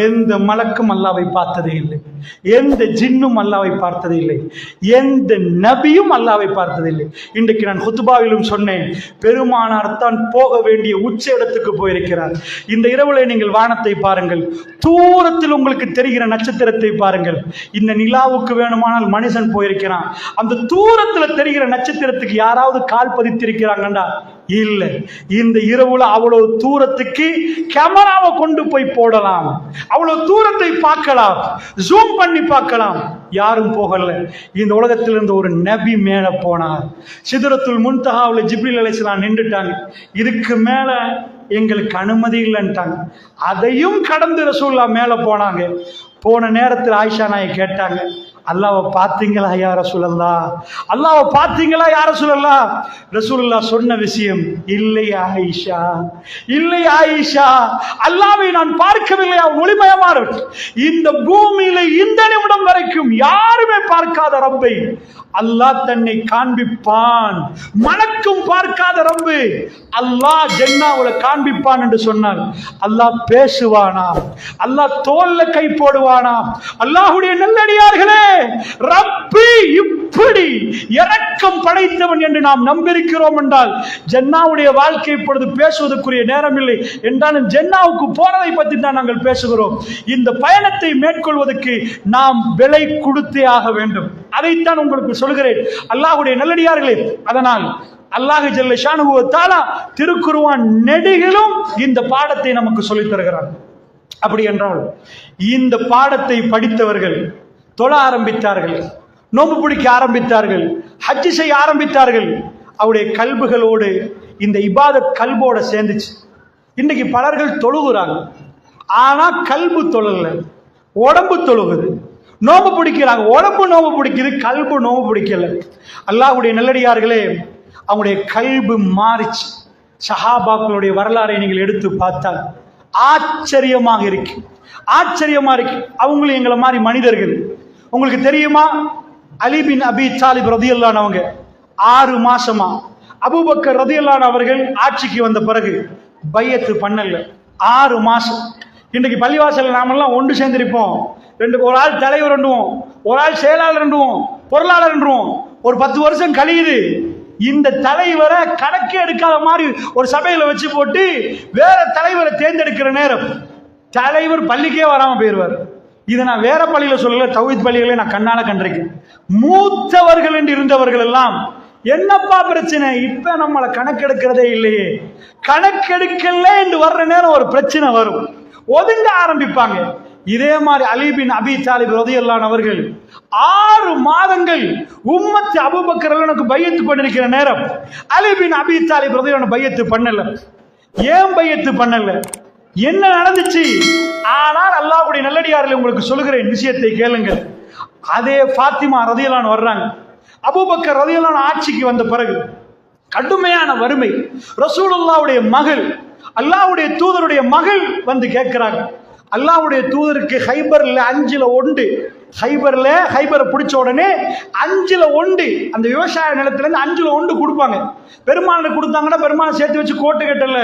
எந்த மலக்கும் அல்லாவை பார்த்ததே இல்லை, எந்த ஜின்னும் அல்லாவை பார்த்ததே இல்லை, எந்த நபியும் அல்லாவை பார்த்ததே இல்லை. இன்றைக்கு நான் குத்துபாவிலும் சொன்னேன், பெருமானார் தான் போக வேண்டிய உச்ச இடத்துக்கு போயிருக்கிறார். இந்த இரவுல நீங்கள் வானத்தை பாருங்கள், தூரத்தில் உங்களுக்கு தெரிகிற நட்சத்திரத்தை பாருங்கள். இந்த நிலாவுக்கு வேணுமானால் மனுஷன் போயிருக்கிறான், அந்த தூரத்தில் தெரிகிற நட்சத்திரத்துக்கு யாராவது கால் பதித்திருக்கிறாங்கண்டா இல்லை. இந்த இரவுல அவ்வளவு தூரத்துக்கு கேமராவை கொண்டு போய் போடலாம், அவ்வளவு தூரத்தை பார்க்கலாம், ஜூம் பண்ணி பார்க்கலாம், யாரும் போகல. இந்த உலகத்தில் இருந்து ஒரு நபி மேல போனார். சிதறத்துல் முன்தஹாவுல ஜிப்ரீல் அலைஹிஸ்ஸலாம் நின்றுட்டாங்க, இதுக்கு மேல எங்களுக்கு அனுமதி இல்லைன்ட்டாங்க. அதையும் கடந்து ரசூலுல்லாஹ் மேல போனாங்க. போன நேரத்தில் ஆயிஷா நாயை கேட்டாங்க, அல்லாஹ்வை பார்த்தீங்களா யா ரசூலல்லாஹ், அல்லாஹ்வை பார்த்தீங்களா யா ரசூலல்லாஹ்? ரசூலுல்லாஹ் சொன்ன விஷயம், இல்லை ஆயிஷா, இல்லை ஆயிஷா, அல்லாஹ்வை நான் பார்க்கவில்லை. ஒளிமயமான இந்த பூமியில இந்த நிமிடம் வரைக்கும் யாருமே பார்க்காத ரப்பை அல்லாஹ் தன்னை காண்பிப்பான். மலக்கும் பார்க்காத ரப்பு அல்லாஹ் ஜன்னாவுல காண்பிப்பான் என்று சொன்னார். அல்லாஹ் பேசுவானா? அல்லாஹ் தோல்ல கை போடுவானா? அல்லாஹ்வுடைய நல்லடியார்களே, ரப்பி இப்படி இரக்கம் படைத்தவன் என்று நாம் நம்பியிருக்கிறோம் என்றால் ஜன்னாவுடைய வாழ்க்கை இப்பொழுது பேசுவதற்குரிய நேரம் இல்லை என்றாலும் ஜன்னாவுக்கு போறதை பற்றி தான் நாங்கள் பேசுகிறோம். இந்த பயணத்தை மேற்கொள்வதற்கு நாம் விலை கொடுத்தே ஆக வேண்டும். அதைத்தான் உங்களுக்கு சொல்கிறேன் அல்லாஹ்வுடைய நல்லடியார்களே. அதனால் அல்லாஹ் ஜல்ல ஷானுஹு வ தஆலா திருக்குர்ஆன் நெடுகிலும் இந்த பாடத்தை நமக்கு சொல்லித் தருகிறார். அப்படி என்றால் இந்த பாடத்தை படித்தவர்கள் தொழ ஆரம்பித்தார்கள், நோன்பு பிடிக்க ஆரம்பித்தார்கள், ஹஜ் செய்ய ஆரம்பித்தார்கள். அவருடைய கல்புகளோடு இந்த இபாதத் கல்போட சேர்ந்துச்சு. இன்னைக்கு பலர்கள் தொழுகிறாங்க, ஆனா கல்பு தொழல, உடம்பு தொழுகுது. நோம்பு பிடிக்கிறாங்க, உடம்பு நோம்பு பிடிக்குது, கல்பு நோம்பு பிடிக்கல. அல்லாஹ்வுடைய நல்லடியார்களே, அவங்களுடைய கல்பு மாறிச்சு. சஹாபாக்களுடைய வரலாறை நீங்கள் எடுத்து பார்த்தால் ஆச்சரியமாக இருக்கு, ஆச்சரியமா இருக்கு. அவங்களும் எங்களை மாதிரி மனிதர்கள். உங்களுக்கு தெரியுமா, அலி பின் அபி தாலிப் ரலியல்லாஹு அன்ஹு அவங்க 6 மாசமா அபூபக்கர் ரலியல்லாஹு அன்ஹு அவர்கள் ஆட்சிக்கு வந்த பிறகு பையத்து பண்ணல. 6 மாசம். இன்றைக்கு பள்ளிவாசல் நாமெல்லாம் ஒன்று சேர்ந்திருப்போம். ஒரு ஆள் தலைவர் என்றுவோம், ஒரு ஆள் செயலாளர் என்றுவோம், பொருளாளர் என்றுவோம். ஒரு 10 வருஷம் கழியுது, இந்த தலைவரை கணக்கு எடுக்காத மாதிரி ஒரு சபையில வச்சு போட்டு வேற தலைவரை தேர்ந்தெடுக்கிற நேரம் தலைவர் பள்ளிக்கே வராம போயிடுவார். இதை நான் வேற பள்ளியில சொல்லல, தௌஹீத் பள்ளிகளை நான் கண்ணால கண்டிருக்கேன். மூத்தவர்கள் என்று இருந்தவர்கள் எல்லாம் என்னப்பா பிரச்சனை, இப்ப நம்மளை கணக்கெடுக்கிறதே இல்லையே, கணக்கெடுக்கல என்று வர்ற நேரம் ஒரு பிரச்சனை வரும், ஒதுங்க ஆரம்பிப்பாங்க. இதே மாதிரி அலி பின் அபி தாலிப் ரலியல்லாஹு அன்ஹு அவர்கள் 6 மாதங்கள் உம்மத் அபூபக்கர் ரலியல்லாஹு பையத்து பண்ணிருக்கிற நேரம் அலி பின் அபி தாலிப் ரலியல்லாஹு அன்ஹு பையத்து பண்ணல. ஏன் பையத்து பண்ணல, என்ன நடந்துச்சு? ஆனால் அல்லாஹ்வுடைய நல்லடியார்களே, உங்களுக்கு சொல்லுகிறேன் விஷயத்தை கேளுங்கள். அதே ஃபாத்திமா ரலியல்லாஹு அன்ஹா வர்றாங்க. அபூபக்கர் ரலியல்லாஹு அன்ஹு ஆட்சிக்கு வந்த பிறகு கடுமையான வறுமை. ரசூலுல்லாஹ்வுடைய மகள், அல்லாஹ்வுடைய தூதருடைய மகள் வந்து கேட்கிறாங்க. அல்லாஹ்வுடைய தூதருக்கு ஹைபர்ல 5ல் 1, ஹைபரை பிடிச்ச உடனே 5ல் 1 அந்த விவசாய நிலத்துல இருந்து 5ல் 1 கொடுப்பாங்க. பெருமாளுக்கு கொடுத்தாங்கன்னா பெருமாளை சேர்த்து வச்சு கோட்டை கட்டல,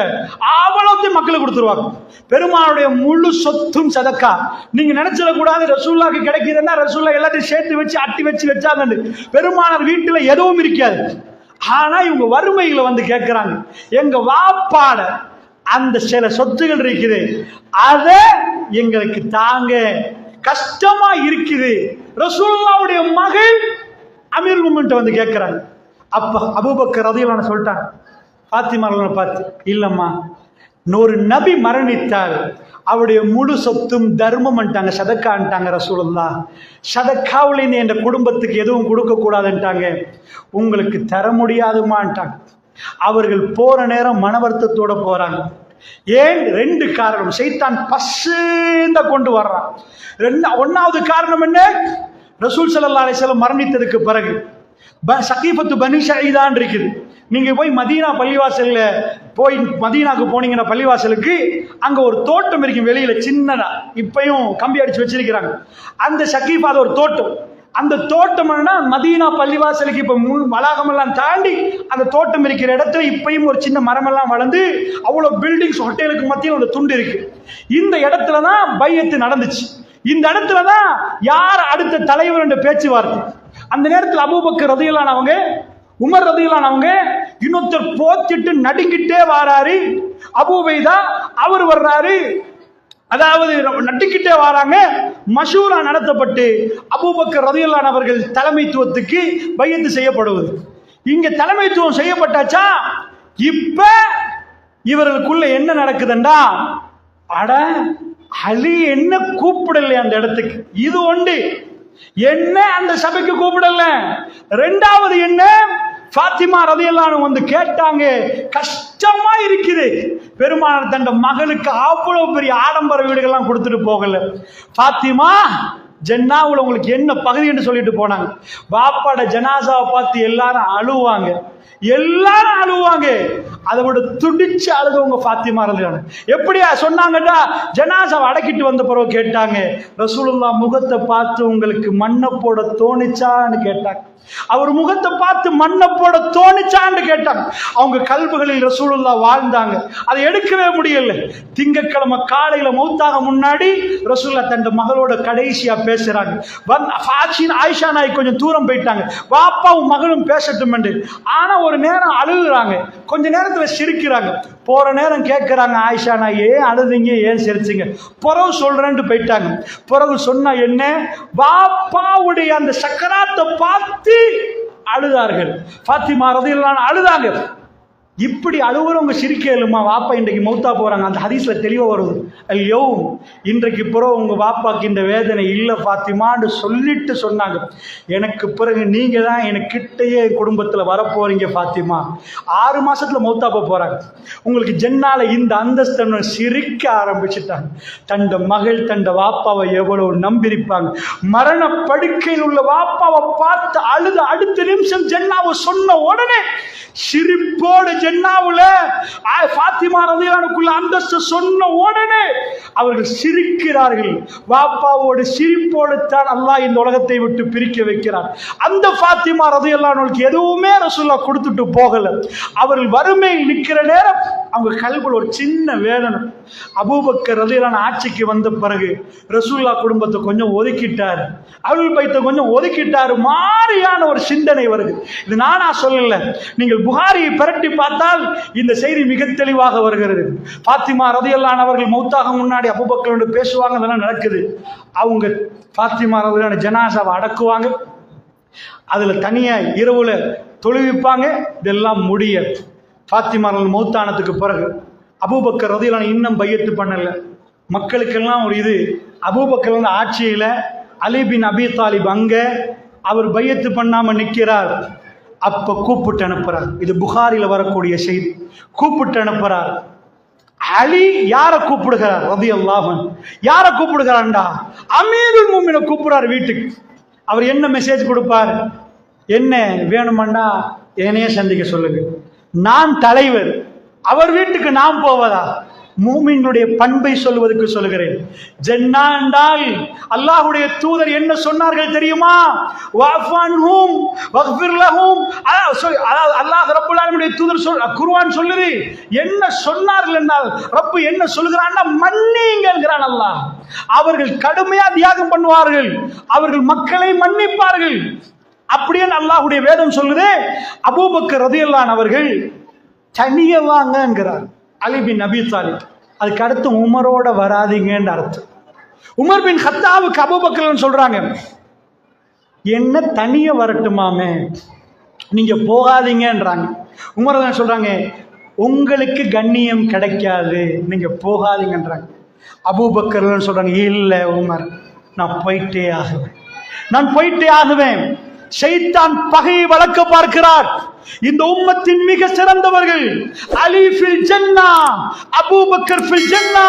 அவ்வளோத்தையும் மக்களுக்கு கொடுத்துருவாங்க. பெருமாளுடைய முழு சொத்தும் சதக்கா. நீங்க நினைச்சிட கூடாது ரசூலுல்லாஹ்க்கு கிடைக்குதுன்னா ரசூலுல்லாஹ் எல்லாத்தையும் சேர்த்து வச்சு அட்டி வச்சு வச்சாங்க. பெருமானார் வீட்டுல எதுவும் இருக்காது. ஆனா இவங்க வறுமைகளை வந்து கேட்கிறாங்க, எங்க வாப்பாட அந்த சில சொத்துகள் இருக்குது, அத எங்களுக்கு தாங்க, கஷ்டமா இருக்குது. ரசூலுல்லாஹ்வுடைய மகள் அமீருல் முஃமினீன் வந்து கேட்கிறாங்க. அப்ப அபூபக்கர் ரலியல்லாஹு அன்ஹு சொல்லிட்டாங்க ஃபாத்திமா ரலியல்லாஹு பார்த்து, இல்லம்மா, ஒரு நபி மரணித்தால் அவருடைய முழு சொத்தும் தர்மம் பண்ணிட்டாங்க, சதக்கான்ட்டாங்க ரசூலுல்லாஹ். சதக்காவுலேருந்து என் குடும்பத்துக்கு எதுவும் கொடுக்க கூடாதுன்ட்டாங்க, உங்களுக்கு தர முடியாதுமான்ட்டாங்க. அவர்கள் போற நேரம் மன வருத்தத்தோட போறாங்க. ஏன்? 2 காரணம். சைத்தான் பசுந்த கொண்டு வர்றான். 1வது காரணம் என்ன? ரசூல் ஸல்லல்லாஹு அலைஹி வஸல்லம் மரணித்ததுக்கு பிறகு சகீஃபத்து பனி ஸஈதான் இருக்குது. நீங்க போய் மதீனா பள்ளிவாசல்ல போய் மதீனாக்கு போனீங்கன்னா பள்ளிவாசலுக்கு அங்க ஒரு தோட்டம் இருக்கும் வெளியில சின்னதா, இப்பயும் கம்பி அடிச்சு வச்சிருக்கிறாங்க. அந்த சகீஃபால ஒரு தோட்டம், அந்த தோட்டம் மதீனா பள்ளிவாசலுக்கு இப்ப வளாகமெல்லாம் தாண்டி அந்த தோட்டம் இருக்கிற இடத்துல இப்பயும் ஒரு சின்ன மரமெல்லாம் வளர்ந்து அவ்வளவு பில்டிங்ஸ் ஹோட்டலுக்கு மத்தியில் ஒரு துண்டு இருக்கு. இந்த இடத்துலதான் பையத்து நடந்துச்சு. இந்த இடத்துலதான் யார் அடுத்த தலைவர் என்ற பேச்சுவார்த்தை. அந்த நேரத்தில் அபூபக்கர் ரலியல்லாஹு, உமர் ரலியல்லாஹு இன்னொருத்தர் போத்திட்டு நடுங்கிட்டே வாராரு. அபூ உபைதா அவர் வர்றாரு, அதாவது நட்டுக்கிட்டே வராங்க. மஷூரா நடத்தப்பட்டு அபூபக்கர் ரலியல்லாஹு அவர்கள் தலைமைத்துவத்துக்கு பையத்து செய்யப்படுவது. இங்க தலைமைத்துவம் செய்யப்பட்டாச்சா, இப்ப இவர்களுக்குள்ள என்ன நடக்குதுண்டா, அட அலி என்ன கூப்பிடல அந்த இடத்துக்கு, இது ஒன்று. என்ன அந்த சபைக்கு கூப்பிடல. ரெண்டாவது என்ன, ஃபாத்திமா ரலியல்லாஹு வந்து கேட்டாங்க, கஷ்டமா இருக்குது. பெருமானார் தன் மகளுக்கு அவ்வளவு பெரிய ஆடம்பர வீடுகள்லாம் கொடுத்துட்டு போகல. ஃபாத்திமா ஜன்னாவுல உங்களுக்கு என்ன பகுதி என்று சொல்லிட்டு போனாங்க. பாப்பாட ஜனாசாவை பார்த்து எல்லாரும் அழுவாங்க, எல்லாரும் அழுவாங்க. அதை விட துடிச்சு அழுதவங்க ஃபாத்திமா ரலியல்லாஹு. எப்படியா சொன்னாங்கடா, ஜனாசாவை அடக்கிட்டு வந்த பிறகு கேட்டாங்க, ரசூலுல்லாஹ் முகத்தை பார்த்து உங்களுக்கு மண்ணை போட தோணிச்சான்னு கேட்டாங்க. அவர் முகத்தை பார்த்து மண்ணை போட தோணிச்சான்னு கேட்டாங்க. அவங்க கல்புகளில் ரசூலுல்லாஹ் வாழ்ந்தாங்க, அதை எடுக்கவே முடியல. திங்கட்கிழமை காலையில மௌத்தாக முன்னாடி ரசூலுல்லாஹ் தன் மகளோட கடைசியா பேசுறாங்க. ஆயிஷா நாய் கொஞ்சம் தூரம் போயிட்டாங்க, பாப்பாவும் மகளும் பேசட்டும் என்று. ஆனா ஒரு நேரம் அழுகுறாங்க, கொஞ்ச நேரத்துல சிரிக்கிறாங்க. போற நேரம் கேட்கிறாங்க, ஆயிஷா நாய் ஏன் அழுதுங்க, ஏன் சிரிச்சிங்க? பிறகு சொல்றேன்ட்டு போயிட்டாங்க. பிறகு சொன்னா என்ன, பாப்பாவுடைய அந்த சக்கராத்தை பார்த்து அழுதார்கள். ஃபாத்திமா ரலியல்லாஹு அழுதாங்க. இப்படி அழுகுறவங்க சிரிக்க இயலுமா? வாப்பா இன்றைக்கு மௌத்தா போறாங்க, அந்த ஹதீஸ்ல தெளிவா வருது. ஐயோ இன்றைக்கு பிறகு உங்க வாப்பாக்கு இந்த வேதனை இல்லை ஃபாத்திமான்னு சொல்லிட்டு சொன்னாங்க, எனக்கு பிறகு நீங்க தான் எனக்கு கிட்டையே குடும்பத்துல வரப்போறீங்க ஃபாத்திமா. 6 மாசத்துல மௌத்தா போறாங்க. உங்களுக்கு ஜன்னால இந்த அந்தஸ்து சிரிக்க ஆரம்பிச்சுட்டாங்க. தண்ட மகள் தண்ட வாப்பாவை எவ்வளவு நம்பியிருப்பாங்க. மரண படுக்கையில் உள்ள வாப்பாவை பார்த்து அழுது அடுத்த நிமிஷம் ஜன்னாவை சொன்ன உடனே சிரிப்போடு ஜன்னாவுல ஃபாத்திமா ரலியல்லாஹுக்குள்ள அந்தஸ்து சொன்ன உடனே அவர்கள் சிரிக்கிறார்கள். வாப்பாவோடு சிரிப்போடு தான் அல்லாஹ் இந்த உலகத்தை விட்டு பிரிக்க வைக்கிறார். அந்த ஃபாத்திமா ரலியல்லாஹுக்கு எதுவுமே ரசூலுல்லாஹ் கொடுத்துட்டு போகல. அவர்கள் வறுமையில் நிற்கிற நேரம் அவங்க கல்வியில் ஒரு சின்ன வேதனை. அபூபக்கர் ரலியல்லாஹு ஆட்சிக்கு வந்த பிறகு ரசூலுல்லாஹ் குடும்பத்தை கொஞ்சம் ஒதுக்கிட்டார், அருள் பைத்தை கொஞ்சம் ஒதுக்கிட்டார். மாறியான ஒரு சிந்தனை வருது. இது நானா சொல்லல, நீங்கள் புகாரியை பிரட்டி பார்த்தால் இந்த செய்தி மிக தெளிவாக வருகிறது. ஃபாத்திமா ரலியல்லாஹு அவர்கள் மௌத்தாக முன்னாடி அபூபக்கரோடு பேசுவாங்க, அதெல்லாம் நடக்குது. அவங்க ஃபாத்திமா ரலியல்லாஹு ஜனாசாவை அடக்குவாங்க, அதுல தனியா இரவுல தொழுவிப்பாங்க. இதெல்லாம் முடிய ஃபாத்திமா ரலியல்லாஹு மௌத்தானதுக்கு பிறகு அபூபக்கர் ரலியல்லாஹு இன்னும் பையத்து பண்ணல. மக்களுக்கெல்லாம் ஒரு இது, அபூபக்கர் ஆட்சியில அலி பின் அபி தாலிப் அங்க அவர் பையத்து பண்ணாம நிற்கிறார். அப்ப கூப்பிட்டு அனுப்புறார். இது புகாரில வரக்கூடிய செய்தி. கூப்பிட்டு அனுப்புறார். அலி யார கூப்பிடுகிறார் ரலியல்லாஹு அன்ஹு, யார கூப்பிடுகிறான்டா, அமீருல் முஃமினீனை கூப்பிடுறார் வீட்டுக்கு. அவர் என்ன மெசேஜ் கொடுப்பார், என்ன வேணுமாண்டா என்னையே சந்திக்க சொல்லுங்க, நான் தலைவர், அவர் வீட்டுக்கு நாம் போவதா? மூமின்களுடைய பண்பை சொல்வதற்கு சொல்கிறேன். ஜன்னா என்றால் அல்லாஹ்வுடைய தூதர் என்ன சொன்னார்கள் தெரியுமா? வஃபன்ஹும் வக்ஃபிர் லஹும். அல்லாஹ் ரப்பல் ஆலமீனுடைய தூதர் குர்ஆன் சொல்லுது, என்ன சொன்னார்கள் என்றால் ரப்பு என்ன சொல்கிறான்னா மன்னிங்கள்ங்கறான் அல்லாஹ். அவர்கள் கடுமையா தியாகம் பண்ணுவார்கள், அவர்கள் மக்களை மன்னிப்பார்கள். அப்படியே அல்லாஹ்வுடைய வேதம் சொல்லுது. அபூபக்கர் ரலியல்லாஹு அவர்கள் தனியே வாங்க என்கிறார் அலி பின் அபி தாலிப். அதுக்கு அடுத்து உமரோட வராதிங்கன்னு அர்த்தம். உமர் பின் கத்தாவுக்கு அபூபக்கர் சொல்றாங்க, என்ன தனியே வரட்டுமாமே, நீங்க போகாதீங்கன்றாங்க. உமர் தான் சொல்றாங்க, உங்களுக்கு கண்ணியம் கிடைக்காது, நீங்க போகாதீங்கன்றாங்க. அபூபக்கர் சொல்றாங்க, இல்ல உமர், நான் போயிட்டே ஆகுவேன், நான் போயிட்டே ஆகுவேன். ஷைத்தான் பகையை வளர்க்க பார்க்கிறார். இந்த உம்மத்தின் மிக சிறந்தவர்கள். அலி ஃபில் ஜன்னா, அபூபக்கர் ஃபில் ஜன்னா,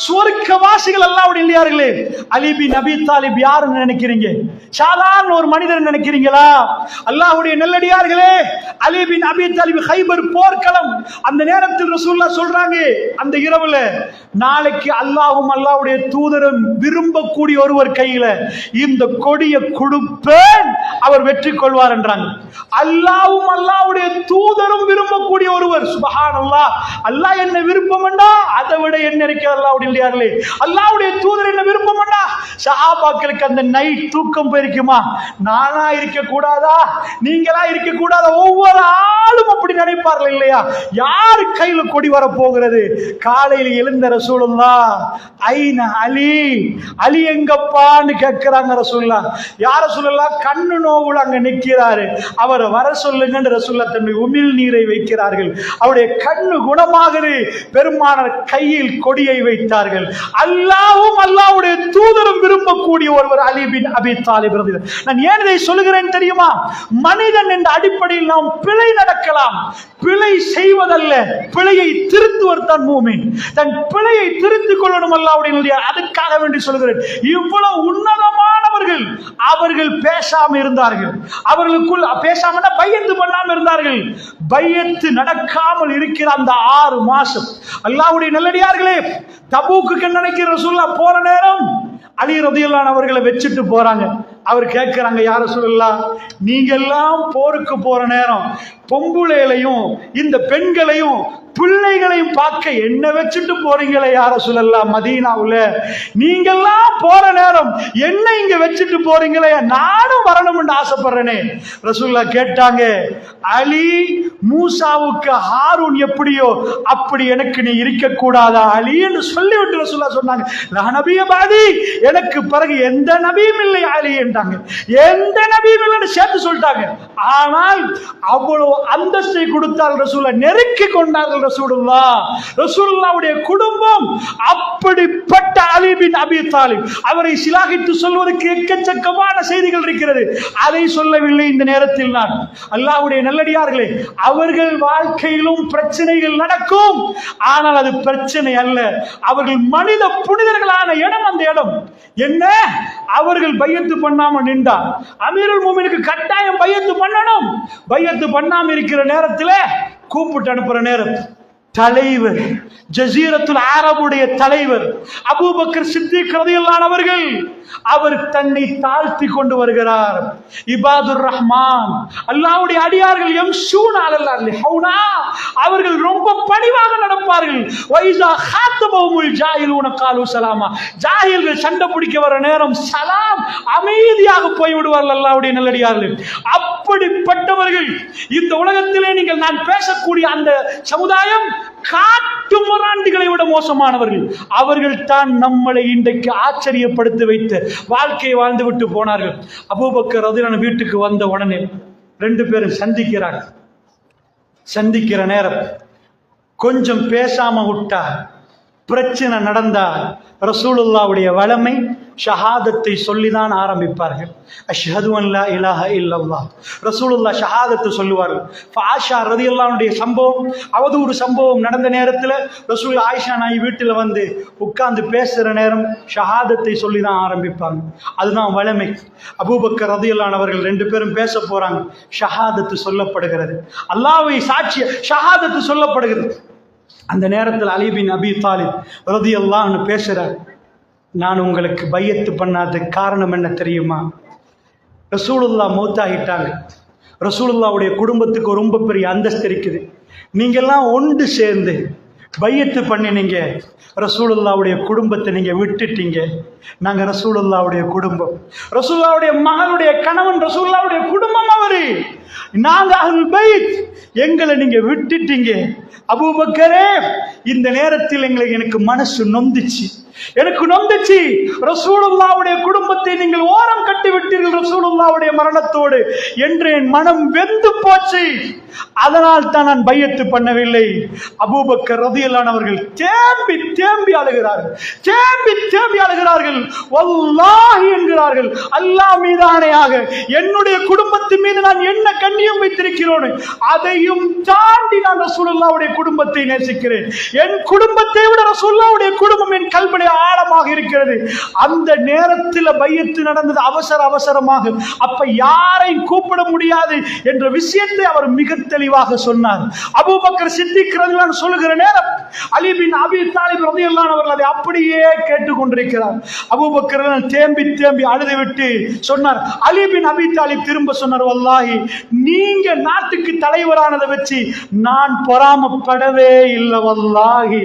சுவர்க்கவாசிகள் அல்லாஹ்வுடைய இல்லையார்களே. அலி பின் அபி தாலிப் யாருன்னு நினைக்கிறீங்க? சாதாரண ஒரு மனிதர் நினைக்கிறீங்களா? அல்லாஹ்வுடைய நல்லடியார்களே, அலி பின் அபி தாலிப் கைபர் போர்க்களம். அந்த நேரத்தில் ரசூலுல்லாஹ் சொல்றாங்க, அந்த இரவுல நாளைக்கு அல்லாஹ்வும் அல்லாஹ்வுடைய தூதரும் விரும்பக்கூடிய ஒருவர் கையில இந்த கொடியை கொடுப்பேன், அவர் வெற்றி கொள்வார் என்றாங்க. அல்லாஹ்வும் அல்லாஹ்வுடைய தூதரும் விரும்பக்கூடிய ஒருவர். சுப்ஹானல்லாஹ். அல்லாஹ் என்ன விருப்பம்டா, அதை விட என்ன இருக்கு அல்லாஹ்வுடைய இல்லையார்களே. அல்லாஹ்வுடைய தூதர் என்ன விருப்பம்டா. சஹாபாக்களுக்கு அந்த நைட் தூக்கம் போயிருக்குமா? நானா இருக்க கூடாதா, நீங்களா இருக்க கூடாதா? ஒவ்வொரு ஆளும் அப்படி நினைப்பார்கள் இல்லையா? யாரு கையில கொடி வர போகிறது? காலையில் எழுந்த ரசூலுல்லாஹ், ஐன அலி, அலி எங்கப்பான்னு கேட்கிறாங்க ரசூலுல்லாஹ். யார் ரசூலுல்லாஹ்? கண்ணு நோவுல அங்க நிற்கிறாரு, அவரை வர சொல்லுங்க ரசூலுல்லாஹ் தன்னுடைய உமிழ் நீரை வைக்கிறார்கள். அவருடைய கண்ணு குணமாகுது. பெருமானார் கையில் கொடியை வைத்தார்கள். அல்லாஹ்வும் அல்லாஹ்வுடைய தூதரும் விரும்பக்கூடிய ஒருவர் அலி பின் அபி தாலிப் ரலியல்லாஹு அன்ஹு. நான் ஏன் இதை சொல்கிறேன் தெரியுமா? மனிதன் என்ற அடிப்படையில் நாம் பிழை நடக்கலாம், பிழை செய்வதல்ல, பிழையை திருத்துவர் தான் மூமின். தன் பிழையை திருத்திக் கொள்ளணும் அல்லாஹ்வுடைய. அதுக்காக வேண்டி சொல்கிறேன். இவ்வளவு உன்னதமானவர்கள் அவர்கள் பேசாம இருந்தார்கள். அவர்களுக்குள் பேசாம பையத்து பண்ணாம இருந்தார்கள். பையத்து நடக்காமல் இருக்கிற அந்த 6 மாசம் அல்லாஹ்வுடைய நல்லடியார்களே, தபூக்கு நினைக்கிற ரசூலுல்லாஹ் போற நேரம் அலி ரலியல்லாஹு அன்ஹு அவர்களை வச்சுட்டு போறாங்க. அவர் கேட்கிறாங்க, யார ரசூலுல்லாஹ், நீங்க எல்லாம் போருக்கு போற நேரம் பொம்புளைகளையும் இந்த பெண்களையும் பிள்ளைகளையும் பார்க்க என்ன வச்சுட்டு போறீங்களே யார ரசூலுல்லாஹ்? மதீனாவுல நீங்கெல்லாம் போற நேரம் என்ன இங்க வச்சுட்டு போறீங்களே, நானும் வரணும்னு ஆசைப்படுறேனே. ரசூலுல்லாஹ் கேட்டாங்க, அலி மூசாவுக்கு ஹாரூன் எப்படியோ அப்படி எனக்கு நீ இருக்க கூடாதா அலி என்று சொல்லிவிட்டு ரசூலுல்லாஹ் சொன்னாங்க, லா நபிய பாதி, எனக்கு பிறகு எந்த நபியும் இல்லை அலி என்றாங்க. எந்த நபியும் இல்லைன்னு சேர்த்து சொல்லிட்டாங்க. ஆனால் அவ்வளவு அந்தஸ்தை கொடுத்தார்கள் ரசூலுல்லாஹ், நெருக்கி கொண்டார்கள் ரசூலுல்லாஹ். ரசூலுல்லாஹ்வுடைய குடும்பம் அப்படிப்பட்ட அலி பின் அபி தாலிப். அவரை சிலாகித்து சொல்வதற்கு எக்கச்சக்கமான செய்திகள் இருக்கிறது. அதை சொல்லவில்லை இந்த நேரத்தில். நான் அல்லாஹ்வுடைய நல்லடியார்களே, அவர்கள் வாழ்க்கையிலும் பிரச்சனைகள் நடக்கும். ஆனால் அது பிரச்சனை அல்ல. அவர்கள் மனித புனிதர்களான இடம். அந்த இடம் என்ன? அவர்கள் பையத்து பண்ணாம நின்றா அமீருல் மூமினுக்கு கட்டாயம் பையத்து பண்ணணும். பையத்து பண்ணாம இருக்கிற நேரத்தில் கூப்பிட்டு அனுப்புற நேரம் தலைவர், ஜஸீரத்துல் அரபுடைய தலைவர் அபூபக்கர் சித்திக் ரலியல்லாஹு அன்ஹு அவர்கள், அவர் தன்னை தாழ்த்தி கொண்டு வருகிறார். இபாதுர் ரஹ்மான், அல்லாஹ்வுடைய அடியார்கள், யம்ஷூன அலல் அர்லி ஹௌனா, அவர்கள் ரொம்ப பணிவாக நடப்பார்கள். வைஸா ஹாத்தபஹுல் ஜாஹிலூன காலு சலாமா, ஜாஹில்கள் சண்டை பிடிக்க வர நேரம் சலாம், அமைதியாக போய் விடுவார்கள் அல்லாஹ்வுடைய நல்லடியார்கள். அப்படிப்பட்டவர்கள் இந்த உலகத்திலே நீங்கள் நான் பேசக்கூடிய அந்த சமுதாயம் காட்டு முராண்டிகளை விட மோசமானவர்கள். அவர்கள் தான் நம்மளை இன்றைக்கு ஆச்சரியப்படுத்தி வைத்து வாழ்க்கையை வாழ்ந்து விட்டு போனார்கள். அபூபக்கர் ரலியல்லாஹு அன்ஹு வீட்டுக்கு வந்த உடனே 2 பேரும் சந்திக்கிறார்கள். சந்திக்கிற நேரம் கொஞ்சம் பேசாம விட்டா, பிரச்சனை நடந்தா ரசூலுல்லாஹ்வுடைய வளமை ஷஹாதத்தை சொல்லிதான் ஆரம்பிப்பார்கள். அஷ்ஹது அன் லா இலாஹ இல்லல்லாஹ். ரசூலுல்லாஹ் ஷஹாதத்தை சொல்லுவார்கள். ஆயிஷா ரலியல்லாஹு அன்ஹுடைய சம்பவம், அவதூறு சம்பவம் நடந்த நேரத்தில் ரசூல் ஆயிஷா நாய் வீட்டில் வந்து உட்கார்ந்து பேசுகிற நேரம் ஷஹாதத்தை சொல்லி தான் ஆரம்பிப்பாங்க. அதுதான் வளமை. அபூபக்கர் ரலியல்லாஹு அன்ஹு அவர்கள் 2 பேரும் பேச போறாங்க. ஷஹாதத்து சொல்லப்படுகிறது, அல்லாஹ்வை சாட்சி ஷஹாதத்து சொல்லப்படுகிறது. அந்த நேரத்தில் அலி பின் அபி தாலிப் ரலியல்லாஹு அன்ஹு பேசுறார், நான் உங்களுக்கு பையத்து பண்ணாததுக்கு காரணம் என்ன தெரியுமா? ரசூலுல்லாஹ் மௌத்தாகிட்டாங்க. ரசூலுல்லாஹ்வுடைய குடும்பத்துக்கு ரொம்ப பெரிய அந்தஸ்து இருக்குது. நீங்கெல்லாம் ஒன்று சேர்ந்து பையத்து பண்ணினீங்க, ரசூலுல்லாஹ்வுடைய குடும்பத்தை நீங்க விட்டுட்டீங்க. நாங்க ரசூலுல்லாஹ்வுடைய குடும்பம், ரசூலுல்லாஹ்வுடைய மகளுடைய கணவன், ரசூலுல்லாஹ்வுடைய குடும்பம் அவரு. நாங்க அஹ்லுல் பைத், எங்களை நீங்க விட்டுட்டீங்க. அபூபக்கரே, இந்த நேரத்தில் எனக்கு மனசு நொந்துச்சு, எனக்கு நொந்துச்சு. ரசூலுல்லாஹ்வுடைய குடும்பத்தை நீங்கள் ஓரம் கட்டி விட்டீர்கள் ரசூலுல்லாஹ்வுடைய மரணத்தோடு என்று என் மனம் வெந்து போச்சு. அதனால் தான் நான் பையத்து பண்ணவில்லை. அபூபக்கர் ரலியல்லாஹு அன்ஹு அவர்கள் தேம்பி தேம்பி அழுகிறார்கள், தேம்பி தேம்பி அழுகிறார்கள். வல்லாஹி என்கிறார்கள், அல்லாஹ் மீது ஆணையாக என்னுடைய குடும்பத்தின் மீது நான் என்ன கண்ணியம் வைத்திருக்கிறோம், அதையும் தாண்டி நான் ரசூலுல்லாஹ்வுடைய குடும்பத்தை நேசிக்கிறேன். என் குடும்பத்தை விட ரசூலுல்லாஹ்வுடைய குடும்பம் என் கல்விலே ஆழமாக இருக்கிறது. அந்த நேரத்தில் பையத்து நடந்தது அவசரமாக. அப்ப யாரை கூப்பிட முடியாது என்ற விஷயத்தை அவர் மிக தெளிவாக சொன்னார். அபூபக்கர் சித்திக் ரலியல்லாஹு அன்ஹு சொல்லுகிற நேரம் அலி பின் அபி தாலிப் ரலியல்லாஹு அன்ஹு அவர்கள் அதை அப்படியே கேட்டுக்கொண்டிருக்கிறார். அபூபக்கர் தேம்பி அழுதுவிட்டு சொன்னார். அலி பின் அபி தாலிப் திரும்ப சொன்னார், வல்லாஹி நீங்க நாட்டுக்கு தலைவரானதை வச்சு நான் பொறாமப்படவே இல்லை. வல்லாஹி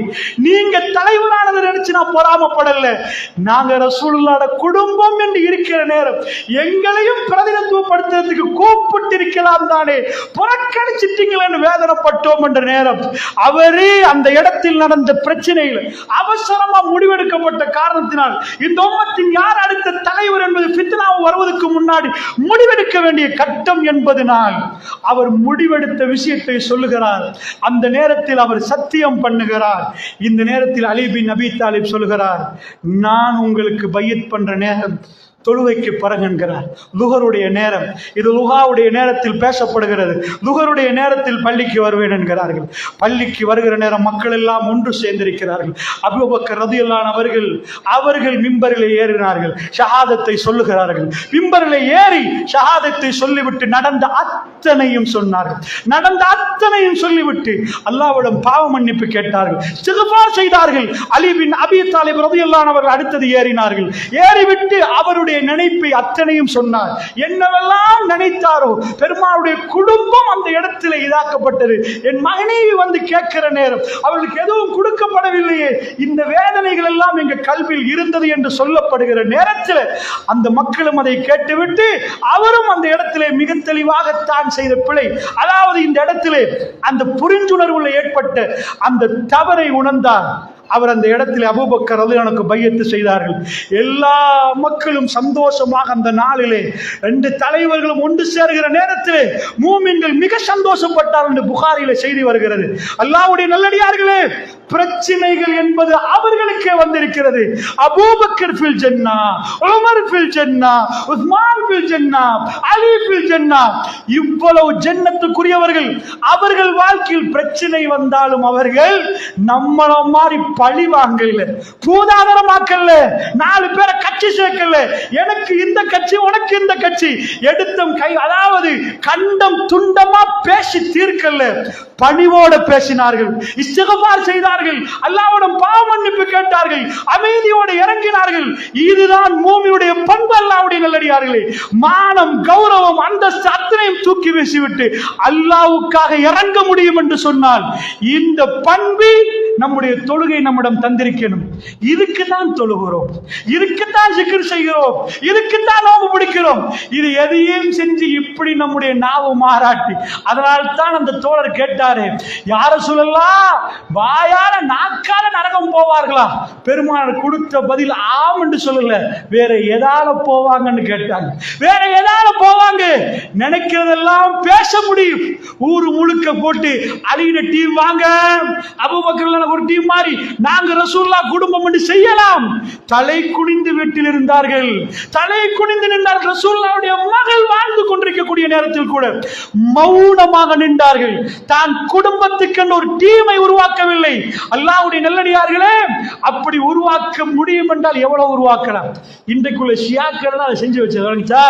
நீங்க தலைவரானதை நினைச்சு நான் பொறாமப்படல. நாங்க ரசூலுல்லாஹ்வுடைய குடும்பம் என்று இருக்கிற நேரம் எங்களையும் பிரதிநிதித்துவப்படுத்துறதுக்கு கூப்பிட்டு இருக்கலாம் தானே, புறக்கணிச்சிட்டீங்களேன்னு வேதனைப்பட்டோம் என்ற நேரம் அவரே அந்த இடத்தில் நடந்த பிரச்சனைகள் அவசரமா முடிவெடுக்கப்பட்ட காரணத்தினால் இந்த உம்மத்தின் யார் அடுத்த தலைவர் என்பது ஃபித்னா வருவதற்கு முன்னாடி முடிவெடுக்க வேண்டிய கட்டம் என்பதனால் அவர் முடிவெடுத்த விஷயத்தை சொல்லுகிறார். அந்த நேரத்தில் அவர் சத்தியம் பண்ணுகிறார். இந்த நேரத்தில் அலி பின் அபி தாலிப் சொல்லுகிறார், நான் உங்களுக்கு பையத் பண்ற நேரம் தொழுகைக்கு பிறகு என்கிறார். லுஹருடைய நேரம், இது லுஹாவுடைய நேரத்தில் பேசப்படுகிறது. லுஹருடைய நேரத்தில் பள்ளிக்கு வருவேன் என்கிறார்கள். பள்ளிக்கு வருகிற நேரம் மக்கள் எல்லாம் ஒன்று சேர்ந்திருக்கிறார்கள். அபூபக்கர் ரலியல்லாஹு அன்ஹு அவர்கள் மிம்பரில் ஏறினார்கள், ஷஹாதத்தை சொல்லுகிறார்கள். மிம்பரில் ஏறி ஷஹாதத்தை சொல்லிவிட்டு நடந்த அத்தனையும் சொன்னார்கள். நடந்த அத்தனையும் சொல்லிவிட்டு அல்லாஹ்விடம் பாவ மன்னிப்பு கேட்டார்கள், இஸ்திக்ஃபார் செய்தார்கள். அலி பின் அபி தாலிப் ரலியல்லாஹு அன்ஹு அவர்கள் அடுத்தது ஏறினார்கள். ஏறிவிட்டு அவருடைய நினைப்பை அத்தனையும் சொன்னார். என்னவெல்லாம் நினைத்தாரோ பெருமாளுடைய குடும்பம் அந்த இடத்துல இதாக்கப்பட்டது. என் மகனேவி வந்து கேட்கிற நேரம் அவர்களுக்கு எதுவும் கொடுக்கப்படவில்லையே, இந்த வேதனைகள் எல்லாம் எங்க கல்வியில் இருந்தது என்று சொல்லப்படுகிற நேரத்தில் அந்த மக்களும் அதை கேட்டுவிட்டு அவரும் அந்த இடத்திலே மிக தெளிவாகத்தான் செய்த பிழை, அதாவது இந்த இடத்திலே அந்த புரிந்துணர்வுல ஏற்பட்ட அந்த தவறை உணர்ந்தார். அவர் அந்த இடத்தில் அபூபக்கர் ரலியல்லாஹு பையத்து செய்தார்கள். எல்லா மக்களும் சந்தோஷமாக அந்த நாளிலே ரெண்டு தலைவர்களும் ஒன்று சேர்கிற நேரத்தில் மூமின்கள் மிக சந்தோஷப்பட்டார்கள் என்று புகாரிலே செய்தி வருகிறது. அல்லாஹ்வுடைய நல்லடியார்களே, பிரச்சனைகள் என்பது அவர்களுக்கே வந்திருக்கிறது. அபூபக்கர் ஃபில் ஜன்னா, உமர் ஃபில் ஜன்னா, உஸ்மான் ஃபில் ஜன்னா, அலி ஃபில் ஜன்னா, இவ்வளவு ஜன்னத்துக்குரியவர்கள். அவர்கள் வாழ்க்கையில் பிரச்சனை வந்தாலும் அவர்கள் நம்மள மாதிரி பழி வாங்கல, பூதாகரமாக்கல, நாலு பேரை கட்சி சேர்க்கல, எனக்கு இந்த கட்சி உனக்கு இந்த கட்சி எடுத்தம் கை, அதாவது கண்டம் துண்டமா பேசி தீர்க்கல, பணிவோட பேசினார்கள், இஸ்திக்ஃபார் செய்தார்கள், அல்லாஹ்விடம் பாவ மன்னிப்பு கேட்டார்கள், அமைதியோடு இறங்கினார்கள். இதுதான் மூமியுடைய பண்பு. அல்லாஹ்வுடைய நல்லடியார்களே, மானம் கௌரவம் அந்தஸ்து அத்தனையும் தூக்கி வீசிவிட்டு அல்லாஹ்வுக்காக இறங்க முடியும் என்று சொன்னால் இந்த பண்பு நம்முடைய தொழுகை நம்மிடம் தந்திருக்கணும். இதுக்குத்தான் தொழுகிறோம், இதுக்குத்தான் சிக்ர் செய்கிறோம், இதுக்குத்தான் நோம்பு பிடிக்கிறோம். இது எதையும் செஞ்சு இப்படி நம்முடைய நாவு மாறாட்டி, அதனால் தான் அந்த தோழர் கேட்டாரு, யார சொல்லலாம் வாயால நாக்கால நரகம் போவார்களா? பெருமாள் கொடுத்த பதில் ஆம் என்று சொல்லல, வேற எதால போவாங்கன்னு கேட்டாங்க. வேற எதால போவாங்க? நினைக்கிறதெல்லாம் பேச முடியும். ஊரு முழுக்க போட்டு அலின டீம் வாங்க, அபூபக்கர் ஒரு டீம் மாறி நாங்க ரசூலுல்லாஹ் குடும்பம் என்று செய்யலாம். தலை குனிந்து வீட்டில் இருந்தார்கள், தலை குனிந்து நின்றார்கள். ரசூலுல்லாஹ்வுடைய மகள் வாழ்ந்து கொண்டிருக்கக்கூடிய நேரத்தில் கூட மௌனமாக நின்றார்கள். தான் குடும்பத்துக்கு ஒரு டீமை உருவாக்கவில்லை. அல்லாஹ்வுடைய நல்லடியார்களே, அப்படி உருவாக்க முடியும் என்றால் எவ்வளவு உருவாக்கலாம்? இன்றைக்குள்ள ஷியாக்கள் அதை செஞ்சு வச்சது.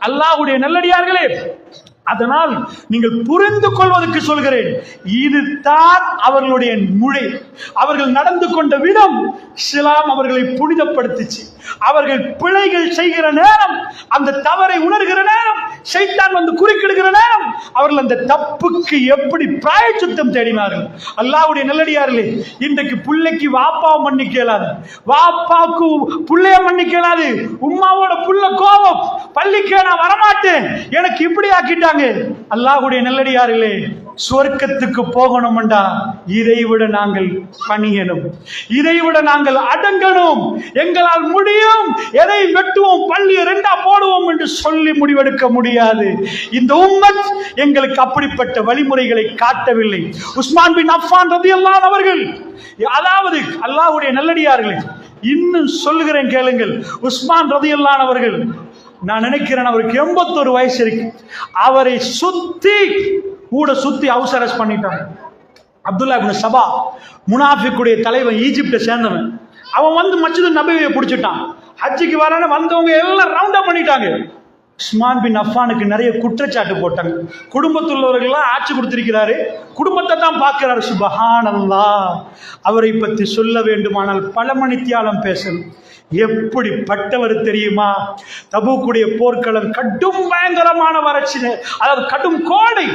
அல்லாஹ்வுடைய நல்லடியார்களே, அதனால் நீங்கள் புரிந்து கொள்வதற்கு சொல்கிறேன், இதுதான் அவர்களுடைய மொழி. அவர்கள் நடந்து கொண்ட விதம் இஸ்லாம் அவர்களை புனிதப்படுத்திச்சு. அவர்கள் பிழைகள் செய்கிற நேரம், அந்த தவறை உணர்கிற நேரம், ஷைத்தான் வந்து குறுக்கிடுகிற நேரம், அவர்கள் அந்த தப்புக்கு எப்படி பிராயச்சித்தம் தேடினார்கள். அல்லாஹ்வுடைய நல்லடியார்களே, இன்றைக்கு பிள்ளைக்கு வாப்பாவை மன்னிக்கலாது, வாப்பாவுக்கு பிள்ளைய மன்னிக்கலாது, உம்மாவோட புள்ள கோபம், பள்ளிக்கே நான் வரமாட்டேன் எனக்கு இப்படி ஆக்கிட்டாங்க. அல்லாஹ்வுடைய நல்லடியார்களே, சொர்க்கத்துக்கு போகணும்டா இதைவிட நாங்கள் பணியணும், இதைவிட நாங்கள் அடங்கணும். எங்களால் முடியும், எதை வெட்டுவோம், பள்ளியை ரெண்டா போடுவோம் என்று சொல்லி முடிவெடுக்க முடியாது. இந்த உம்மத் எங்களுக்கு அப்படிப்பட்ட வழிமுறைகளை காட்டவில்லை. உஸ்மான் பின் அஃபான் ரலியல்லாஹு அவர்கள், அதாவது அல்லாஹ்வுடைய நல்லடியார்களே, இன்னும் சொல்லுகிறேன் கேளுங்கள். உஸ்மான் ரலியல்லாஹு அவர்கள், நான் நினைக்கிறேன் அவருக்கு 81 வயசு இருக்கு. அவரை சுத்தி ஹவுஸ் அரெஸ்ட் பண்ணிட்டாங்க. அப்துல்லா இப்னு சபா, முனாஃபிக்குடைய தலைவன், ஈஜிப்டை சேர்ந்தவன். அவன் வந்து மஸ்ஜிது நபவியை பிடிச்சிட்டான். ஹஜ்ஜுக்கு வரான வந்தவங்க எல்லாம் ரவுண்ட் அப் பண்ணிட்டாங்க. உஸ்மான் பின் அஃபானுக்கு நிறைய குற்றச்சாட்டு போட்டாங்க. குடும்பத்தில் உள்ளவர்கள்லாம் ஆட்சி கொடுத்திருக்கிறாரு, குடும்பத்தை தான் பார்க்கிறாரு. சுபஹானல்லாஹ். அவரை பற்றி சொல்ல வேண்டுமானால் பல மணித்தியாலம் பேசணும். எப்படிப்பட்டவர் தெரியுமா? தபூக்குடைய போர்க்களம் கடும் பயங்கரமான வறட்சி, அதாவது கடும் கோடை.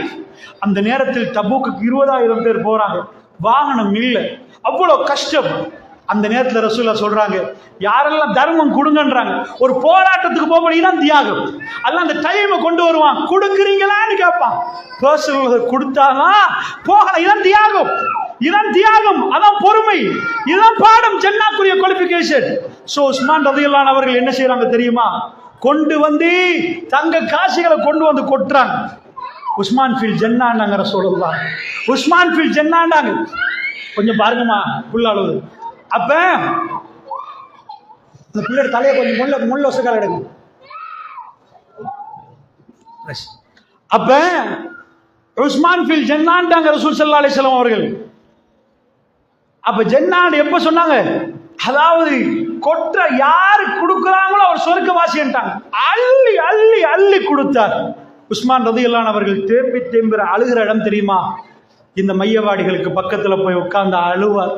அந்த நேரத்தில் தபூக்கு 20,000 பேர் போறாங்க, வாகனம் இல்லை, அவ்வளவு கஷ்டம். அந்த நேரத்தில் ரசூலுல்லாஹ் சொல்றாங்க, யாரெல்லாம் தர்மம் கொடுங்கன்றாங்க. ஒரு போராட்டத்துக்கு போக தியாகம், அதெல்லாம் அந்த டைமை கொண்டு வருவான். கொடுக்குறீங்களான்னு கேட்பான். கொடுத்தாதான் போகலாம். இதான் தியாகம், இதான் தியாகம், அதான் பொறுமை, இதான் பாடம், ஜன்னாக்குரிய குவாலிஃபிகேஷன். சோ உஸ்மான் ரலியல்லாஹு அவர்கள் என்ன செய்யறாங்க தெரியுமா? கொண்டு வந்து தங்க காசுகளை கொண்டு வந்து கொட்டுறாங்க. உஸ்மான் ஃபில் ஜன்னான்னாங்க ரசூலுல்லாஹ். உஸ்மான் ஃபில் ஜன்னான்னாங்க. கொஞ்சம் பாருங்கம்மா புள்ள அளவு. அப்ப இந்த பிள்ளை தலையை கொஞ்சம் முள்ள வசக்கால எடுங்க. அப்ப உஸ்மான் ஃபில் ஜன்னான்டாங்க ரசூல் ஸல்லல்லாஹு அலைஹி வஸல்லம் அவர்கள். அப்ப ஜன்னான் எப்ப சொன்னாங்க? அதாவது கொற்ற யாரு கொடுக்குறாங்களோ அவர் சொர்க்கவாசின்ட்டாங்க. அள்ளி அள்ளி அள்ளி கொடுத்தார். உஸ்மான் ரலியல்லாஹு அவர்கள் தேம்பி தேம்பி அழுகிற இடம் தெரியுமா? இந்த மையவாடிகளுக்கு பக்கத்துல போய் உட்கார்ந்து அழுவார்.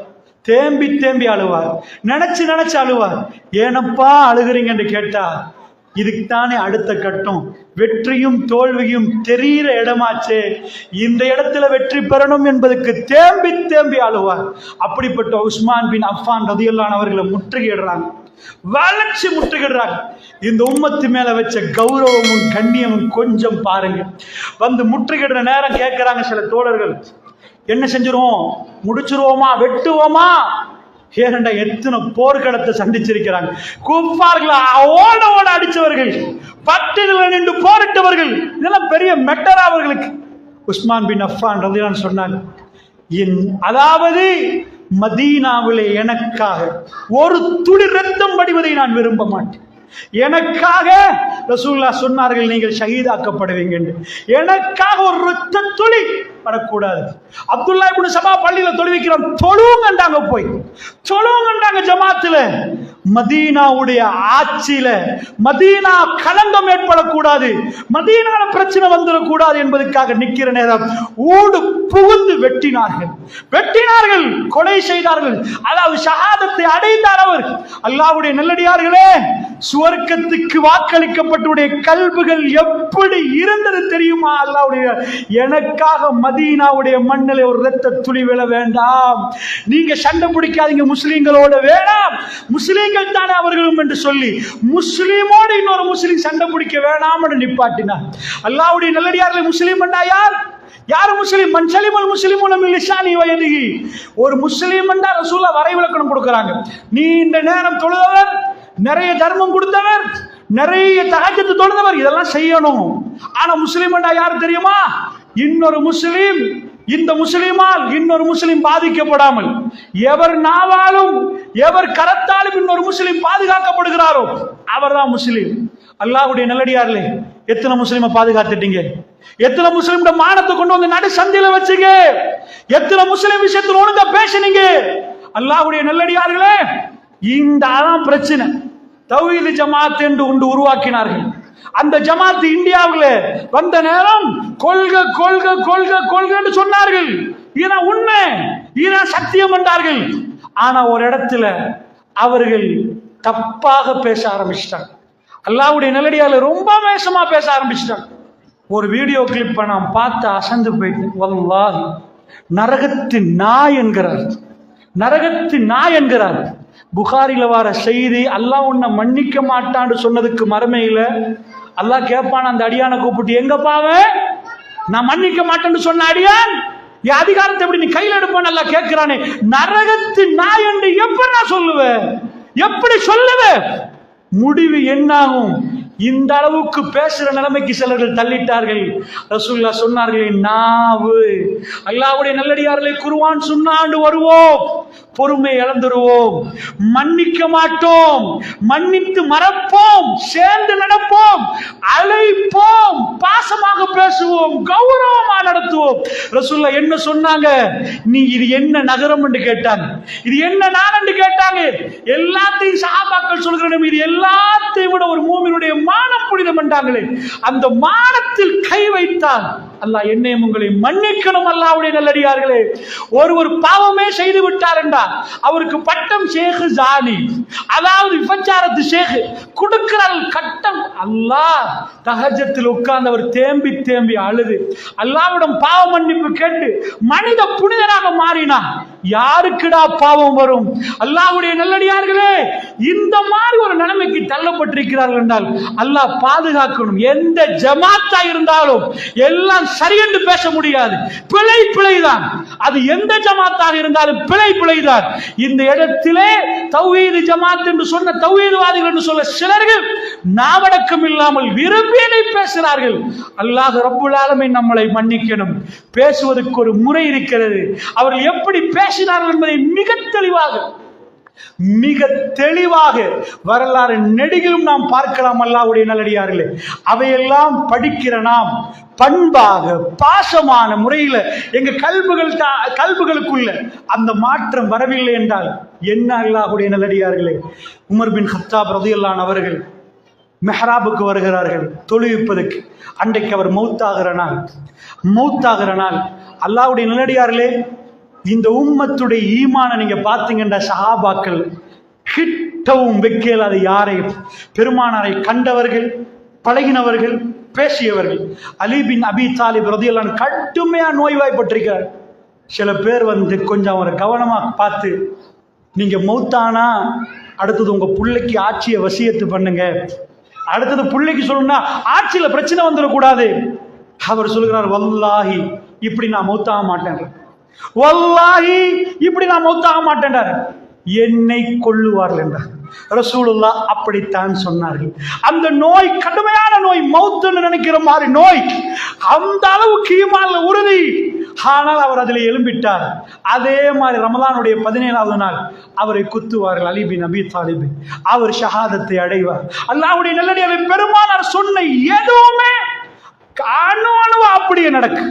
தேம்பி தேம்பி அழுவார், நினைச்சு நினைச்சு அழுவார். ஏனப்பா அழுகிறீங்கன்னு கேட்டா, இதுக்குத்தானே அடுத்த கட்டம், வெற்றியும் தோல்வியும் தெரிகிற இடமாச்சே, இந்த இடத்துல வெற்றி பெறணும் என்பதற்கு தேம்பி தேம்பி அழுவார். அப்படிப்பட்ட உஸ்மான் பின் அஃபான் ரலியல்லாஹு அவர்களை முற்றுகையிடுறாங்க, வளர்ச்சி முற்றுகிடுறாங்க. இந்த உம்மத்து மேல வச்ச கௌரவமும் கண்ணியமும் கொஞ்சம் பாருங்க. வந்து முற்றுகிடுற நேரம் கேட்கிறாங்க சில தோழர்கள், என்ன செஞ்சிருவோம், முடிச்சிருவோமா, வெட்டுவோமா? ஏனண்டா எத்தனை போர்க்களத்தை சந்திச்சிருக்கிறாங்க. குஃபார்களை ஓட ஓட அடிச்சவர்கள், பட்டியலில் நின்று போரிட்டவர்கள், இதெல்லாம் பெரிய மெட்டரா அவர்களுக்கு. உஸ்மான் பின் அஃபான் ரலியல்லாஹு சொன்னாங்க, அதாவது மதீனாவிலே எனக்காக ஒரு துளி ரத்தம் வடிவதை நான் விரும்ப மாட்டேன். எனக்காக ரசூலுல்லாஹ் சொன்னார்கள், நீங்கள் ஷஹீதாக்கப்படுவீங்க என்று. எனக்காக ஒரு ரத்த துளி படக்கூடாது. அப்துல்லா இப்னு சபா பள்ளியில தொழுவிக்கிறோம், தொழுவுங்கண்டாங்க, போய் தொழுவுங்கண்டாங்க ஜமாத்துல. மதீனாவுடைய ஆட்சியில மதீனா களங்கம் ஏற்படக்கூடாது, மதீனால பிரச்சனை வந்துடக்கூடாது என்பதற்காக நிக்கிற நேரம் ஊடு புகுந்து வெட்டினார்கள், வெட்டினார்கள், கொலை செய்தார்கள். அதாவது ஷஹாதத்தை அடைந்தார் அவர். அல்லாஹ்வுடைய நல்லடியார்களே, சுவர்க்கத்துக்கு வாக்களிக்கப்பட்டுடைய கல்புகள் எப்படி இருந்தது தெரியுமா? அல்லாஹ்வுடைய, எனக்காக மதீனாவுடைய மண்ணிலே ஒரு இரத்த துளி விழ வேண்டாம், நீங்க சண்டை பிடிக்காதீங்க முஸ்லிம்களோட, வேண்டாம், முஸ்லிம்கள் தானே அவர்களும் என்று சொல்லி முஸ்லிமோடு இன்னொரு முஸ்லிம் சண்டை பிடிக்க வேண்டாம் என்று நிப்பாட்டினார். அல்லாஹ்வுடைய நல்லடியார்களே, முஸ்லிம் என்றா யார்? யாரு முஸ்லிம்? மன்சலிமல் முஸ்லிமுன மின் லிசானி வ யதிஹி. ஒரு முஸ்லிம் என்றா ரசூலுல்லாஹ் வரைவிலக்கணம் கொடுக்கறாங்க. நீண்ட நேரம் தொழுதவர், நிறைய தர்மம் கொடுத்தவர், நிறைய தஹஜ்ஜத் தொழுதவர், இதெல்லாம் செய்யணும். ஆனா முஸ்லிம் என்றா யார் தெரியுமா? இன்னொரு முஸ்லிம், இந்த முஸ்லிமால் இன்னொரு முஸ்லிம் பாதிக்கப்படாமல், எவர் நாவாலும் எவர் கரத்தாலும் இன்னொரு முஸ்லிம் பாதுகாக்கப்படுகிறாரோ அவர்தான் முஸ்லிம். அல்லாஹ்வுடைய நல்லடியார்களே, எத்தனை முஸ்லிமை பாதுகாத்துட்டீங்க? எத்தனை முஸ்லிம் மானத்தை கொண்டு வந்து நடு சந்தில வச்சீங்க? எத்தனை முஸ்லிம் விஷயத்தில் ஒழுங்கா பேசினீங்க? அல்லாஹ்வுடைய நல்லடியார்களே, இந்த அதான் பிரச்சனை. தௌஹீத் ஜமாத் என்று ஒன்று உருவாக்கினார்கள். அந்த ஜமாத் இந்தியாவில் வந்த நேரம் கொள்கை கொள்கை கொள்கை கொள்கைன்னு சொன்னார்கள். இதுதான் உண்மை, இதுதான் சத்தியம் என்றார்கள். ஆனா ஒரு இடத்துல அவர்கள் தப்பாக பேச ஆரம்பிச்சிட்டாங்க. அல்லாஹ்வுடைய நல்லடியார்கள் ரொம்ப மோசமா பேச ஆரம்பிச்சிட்டாங்க. ஒரு வீடியோ கிளிப்பை நான் பார்த்து அசந்து போயிட்டேன். வல்லாஹி, நரகத்தின் நாய் என்கிறார், நரகத்தின் நாய் என்கிறார். புகாரில வர செய்தி, அல்லாஹ் உன்னை மன்னிக்க மாட்டான்னு சொன்னதுக்கு மறுமையில அல்லாஹ் கேட்பான் அந்த அடியானை கூப்பிட்டு, எங்க பாவே நான் மன்னிக்க மாட்டேன்னு சொன்ன அடியான், என் அதிகாரத்தை எப்படி நீ கையில் எடுப்பான்னு அல்லாஹ் கேட்கிறானே, நரகத்தின் நாய் என்று எப்படி நான் சொல்லுவேன்? எப்படி சொல்லுவேன்? முடிவு என்னாகும்? இந்த அளவுக்கு பேசுற நிலைமைக்கு சிலர்கள் தள்ளிட்டார்கள். ரசூலுல்லாஹ் சொன்னார்கள், நாவு. அல்லாஹ்வுடைய நல்லடியார்களை குர்ஆன் சுன்னாண்டு வருவோம், பொறுமை இழந்துருவோம், மன்னிக்க மாட்டோம், மன்னித்து மறப்போம், சேர்ந்து நடப்போம், அழைப்போம், பாசமாக பேசுவோம், கௌரவமா நடத்துவோம். ரசூலுல்லாஹ் என்ன சொன்னாங்க? நீ இது என்ன நகரம் என்று கேட்டாங்க, இது என்ன நாடு என்று கேட்டாங்க. எல்லாத்தையும் சஹாபாக்கள் சொல்கிறோம், இது எல்லாத்தையும் விட ஒரு மூமினுடைய மானம் புனிதம் என்றாங்களே. அந்த மானத்தில் கை வைத்தால் அல்லாஹ் என்னையும் உங்களை மன்னிக்கணும். அல்லாஹ்வுடைய நல்லடியார்களே, ஒருவர் பாவமே செய்து விட்டார் என்றால் அவருக்கு பட்டம் ஷேக் ஜானி, அதாவது விபச்சாரத்து ஷேக் கொடுக்கிறார் கட்டம். அல்லாஹ் தஹஜ்ஜத்தில் உட்கார்ந்து அவர் தேம்பி தேம்பி அழுது அல்லாஹ்விடம் பாவ மன்னிப்பு கேட்டு மனித புனிதராக மாறினார். யாருக்குடா பாவம் வரும்? அல்லாஹ்வுடைய நல்லடியார்களே, இந்த மாதிரி ஒரு நிலைமைக்கு தள்ளப்பட்டிருக்கிறார்கள் என்றால் அல்லாஹ் பாதுகாக்கணும். எந்த ஜமாத்தா இருந்தாலும் எல்லாம் சரி என்று பேச முடியாது, பிழை பிழைதான். அது எந்த ஜமாத்தாக இருந்தாலும் பிழை பிழைதான். இந்த இடத்திலே தௌஹீத் ஜமாத் என்று சொன்ன தௌஹீத்வாதிகள் என்று சொல்ல சிலர்கள் நாவடக்கம் இல்லாமல் விரும்பியதை பேசுகிறார்கள். அல்லாஹ் ரப்புல் ஆலமீன் நம்மளை மன்னிக்கணும். பேசுவதற்கு ஒரு முறை இருக்கிறது. அவர்கள் எப்படி பேசினார்கள் என்பதை மிக தெளிவாக வரலாறு நெடுகிலும் நாம் பார்க்கலாம். அல்லாஹ்வுடைய நல்லடியார்களே, அவையெல்லாம் படிக்கிற நாம் பண்பாக பாசமான முறையில் எங்க கல்புகளுக்குள்ள அந்த மாற்றம் வரவில்லை என்றால் என்ன? அல்லாஹ்வுடைய நல்லடியார்களே, உமர் பின் கத்தாப் ரலியல்லாஹு அன்ஹு அவர்கள் மெஹ்ராபுக்கு வருகிறார்கள் தொழுவிப்பதற்கு. அன்றைக்கு அவர் மௌத்தாகிற நாள். அல்லாஹ்வுடைய நல்லடியார்களே, இந்த உம்மத்துடைய ஈமான நீங்க பார்த்தீங்கன்னா சஹாபாக்கள் கிட்டவும் வைக்கலாத யாரையும் பெருமானாரை கண்டவர்கள், பழகினவர்கள், பேசியவர்கள். அலி பின் அபி தாலிப் ரலியல்லாஹு அன்ஹு கடுமையா நோய்வாய்ப்பட்டிருக்கிறார். சில பேர் கொஞ்சம் அவரை கவனமா பார்த்து, நீங்க மௌத்தானா அடுத்தது உங்க பிள்ளைக்கு ஆட்சியை வசியத்து பண்ணுங்க, அடுத்தது பிள்ளைக்கு சொல்லணும்னா ஆட்சியில பிரச்சனை வந்துடக்கூடாது. அவர் சொல்கிறார், வல்லாஹி இப்படி நான் மௌத்தாக மாட்டேன், வல்லாஹி இப்படி நான் மௌத்தாக மாட்டேன், என்னை கொல்லுவார்கள் என்றார் ரசூலுல்லாஹ். அப்படித்தான் சொன்னார்கள். அந்த நோய் கடுமையான நோய், மௌத்துன்னு நினைக்கிற மாதிரி நோய், அந்த அளவுக்கு ஈமான்ல உறுதி. ஆனால் அவர் அதில் எழும்பிட்டார். அதே மாதிரி ரமலானுடைய 17வது நாள் அவரை குத்துவார்கள் அலி பின் அபி தாலிப். அவர் ஷஹாதத்தை அடைவார். அல்லாஹ்வுடைய நல்லடியார்களே, பெருமானார் சொன்ன எதுவுமே அணுவா அப்படியே நடக்கு.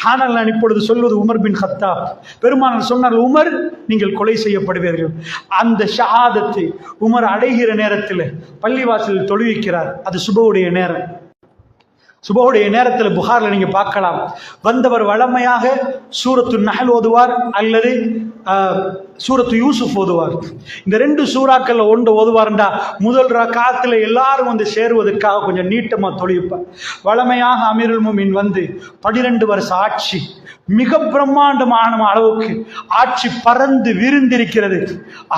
ஆனால் நான் இப்பொழுது சொல்வது உமர் பின் கத்தாப். பெருமானார் சொன்னார், உமர் நீங்கள் கொலை செய்யப்படுவீர்கள். அந்த ஷஹாதத்தை உமர் அடைகிற நேரத்தில் பள்ளிவாசலில் தொழுவிக்கிறார். அது சுபவுடைய நேரம். சுபஹுடைய நேரத்தில் புகாரில் நீங்க பார்க்கலாம், வந்தவர் வழமையாக சூரத்து நஹல் ஓதுவார் அல்லது சூரத்து யூசுப் ஓதுவார். இந்த ரெண்டு சூறாக்கள்ல ஒன்று ஓதுவார்ண்டா முதல் ரக்காத்துல எல்லாரும் வந்து சேருவதற்காக கொஞ்சம் நீட்டமா தொழிப்பார். வழமையாக அமீருல் முஃமினீன் 12 வருஷ ஆட்சி, மிக பிரம்மாண்டமான அளவுக்கு ஆட்சி பறந்து விரிந்திருக்கிறது.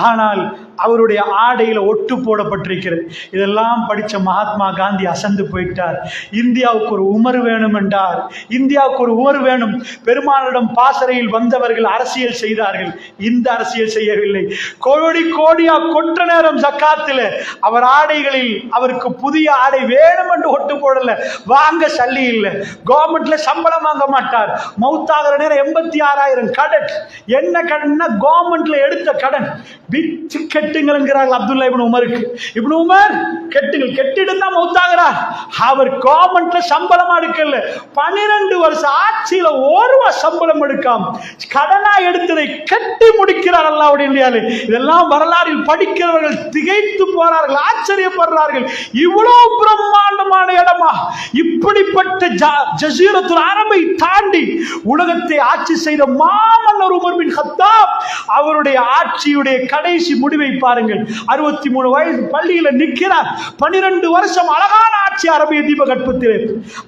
ஆனால் அவருடைய ஆடையில ஒட்டு போடப்பட்டிருக்கிறது. இதெல்லாம் படித்த மகாத்மா காந்தி அசந்து போயிட்டார். இந்தியாவுக்கு ஒரு உமர் வேணும் என்றார். இந்தியாவுக்கு ஒரு உமர் வேணும். பெருமானிடம் பாசறையில் வந்தவர்கள் அரசியல் செய்தார்கள், இந்த அரசியல் செய்யவில்லை. கோடி கோடியா கொற்ற நேரம் ஜக்காத்தில் அவர் ஆடைகளில் அவருக்கு புதிய ஆடை வேணும் என்று ஒட்டு போடல, வாங்க சல்லி இல்லை. கவர்மெண்ட்ல சம்பளம் வாங்க மாட்டார். மௌத்தாகிற நேரம் 86,000 கடன். என்ன கடன்னா கவர்மெண்ட்ல எடுத்த கடன். பிச்சு கெட்டுங்கிறார்கள் அப்துல்லா இப்னு உமருக்கு. இப்னு உமர் கெட்டுங்கள், கெட்டிட்டு தான் மௌத்தாகிறார். அவர் கவர்மெண்ட்ல சம்பளமா எடுக்கல. 12 வருஷ ஆட்சியில ஒரு சம்பளம் எடுக்காம கடனா எடுத்ததை கட்டி முடிக்கிறார். அல்லாஹ்வுடைய இல்லையாலே இதெல்லாம் வரலாறில் படிக்கிறவர்கள் திகைத்து போறார்கள், ஆச்சரியப்படுறார்கள். இவ்வளவு பிரம்மாண்டமான இடமா? இப்படிப்பட்ட ஜஸீரத்துல் அரபை தாண்டி உலகத்தை ஆட்சி செய்த மாமன்னர் உமர் பின் கத்தாப், அவருடைய ஆட்சியுடைய கடைசி முடிவை பாருங்கள். 63 வயது பள்ளியில நிற்கிறார். 12 வருஷம் அழகான ஆட்சி அரபிய தீபகற்பத்திலே.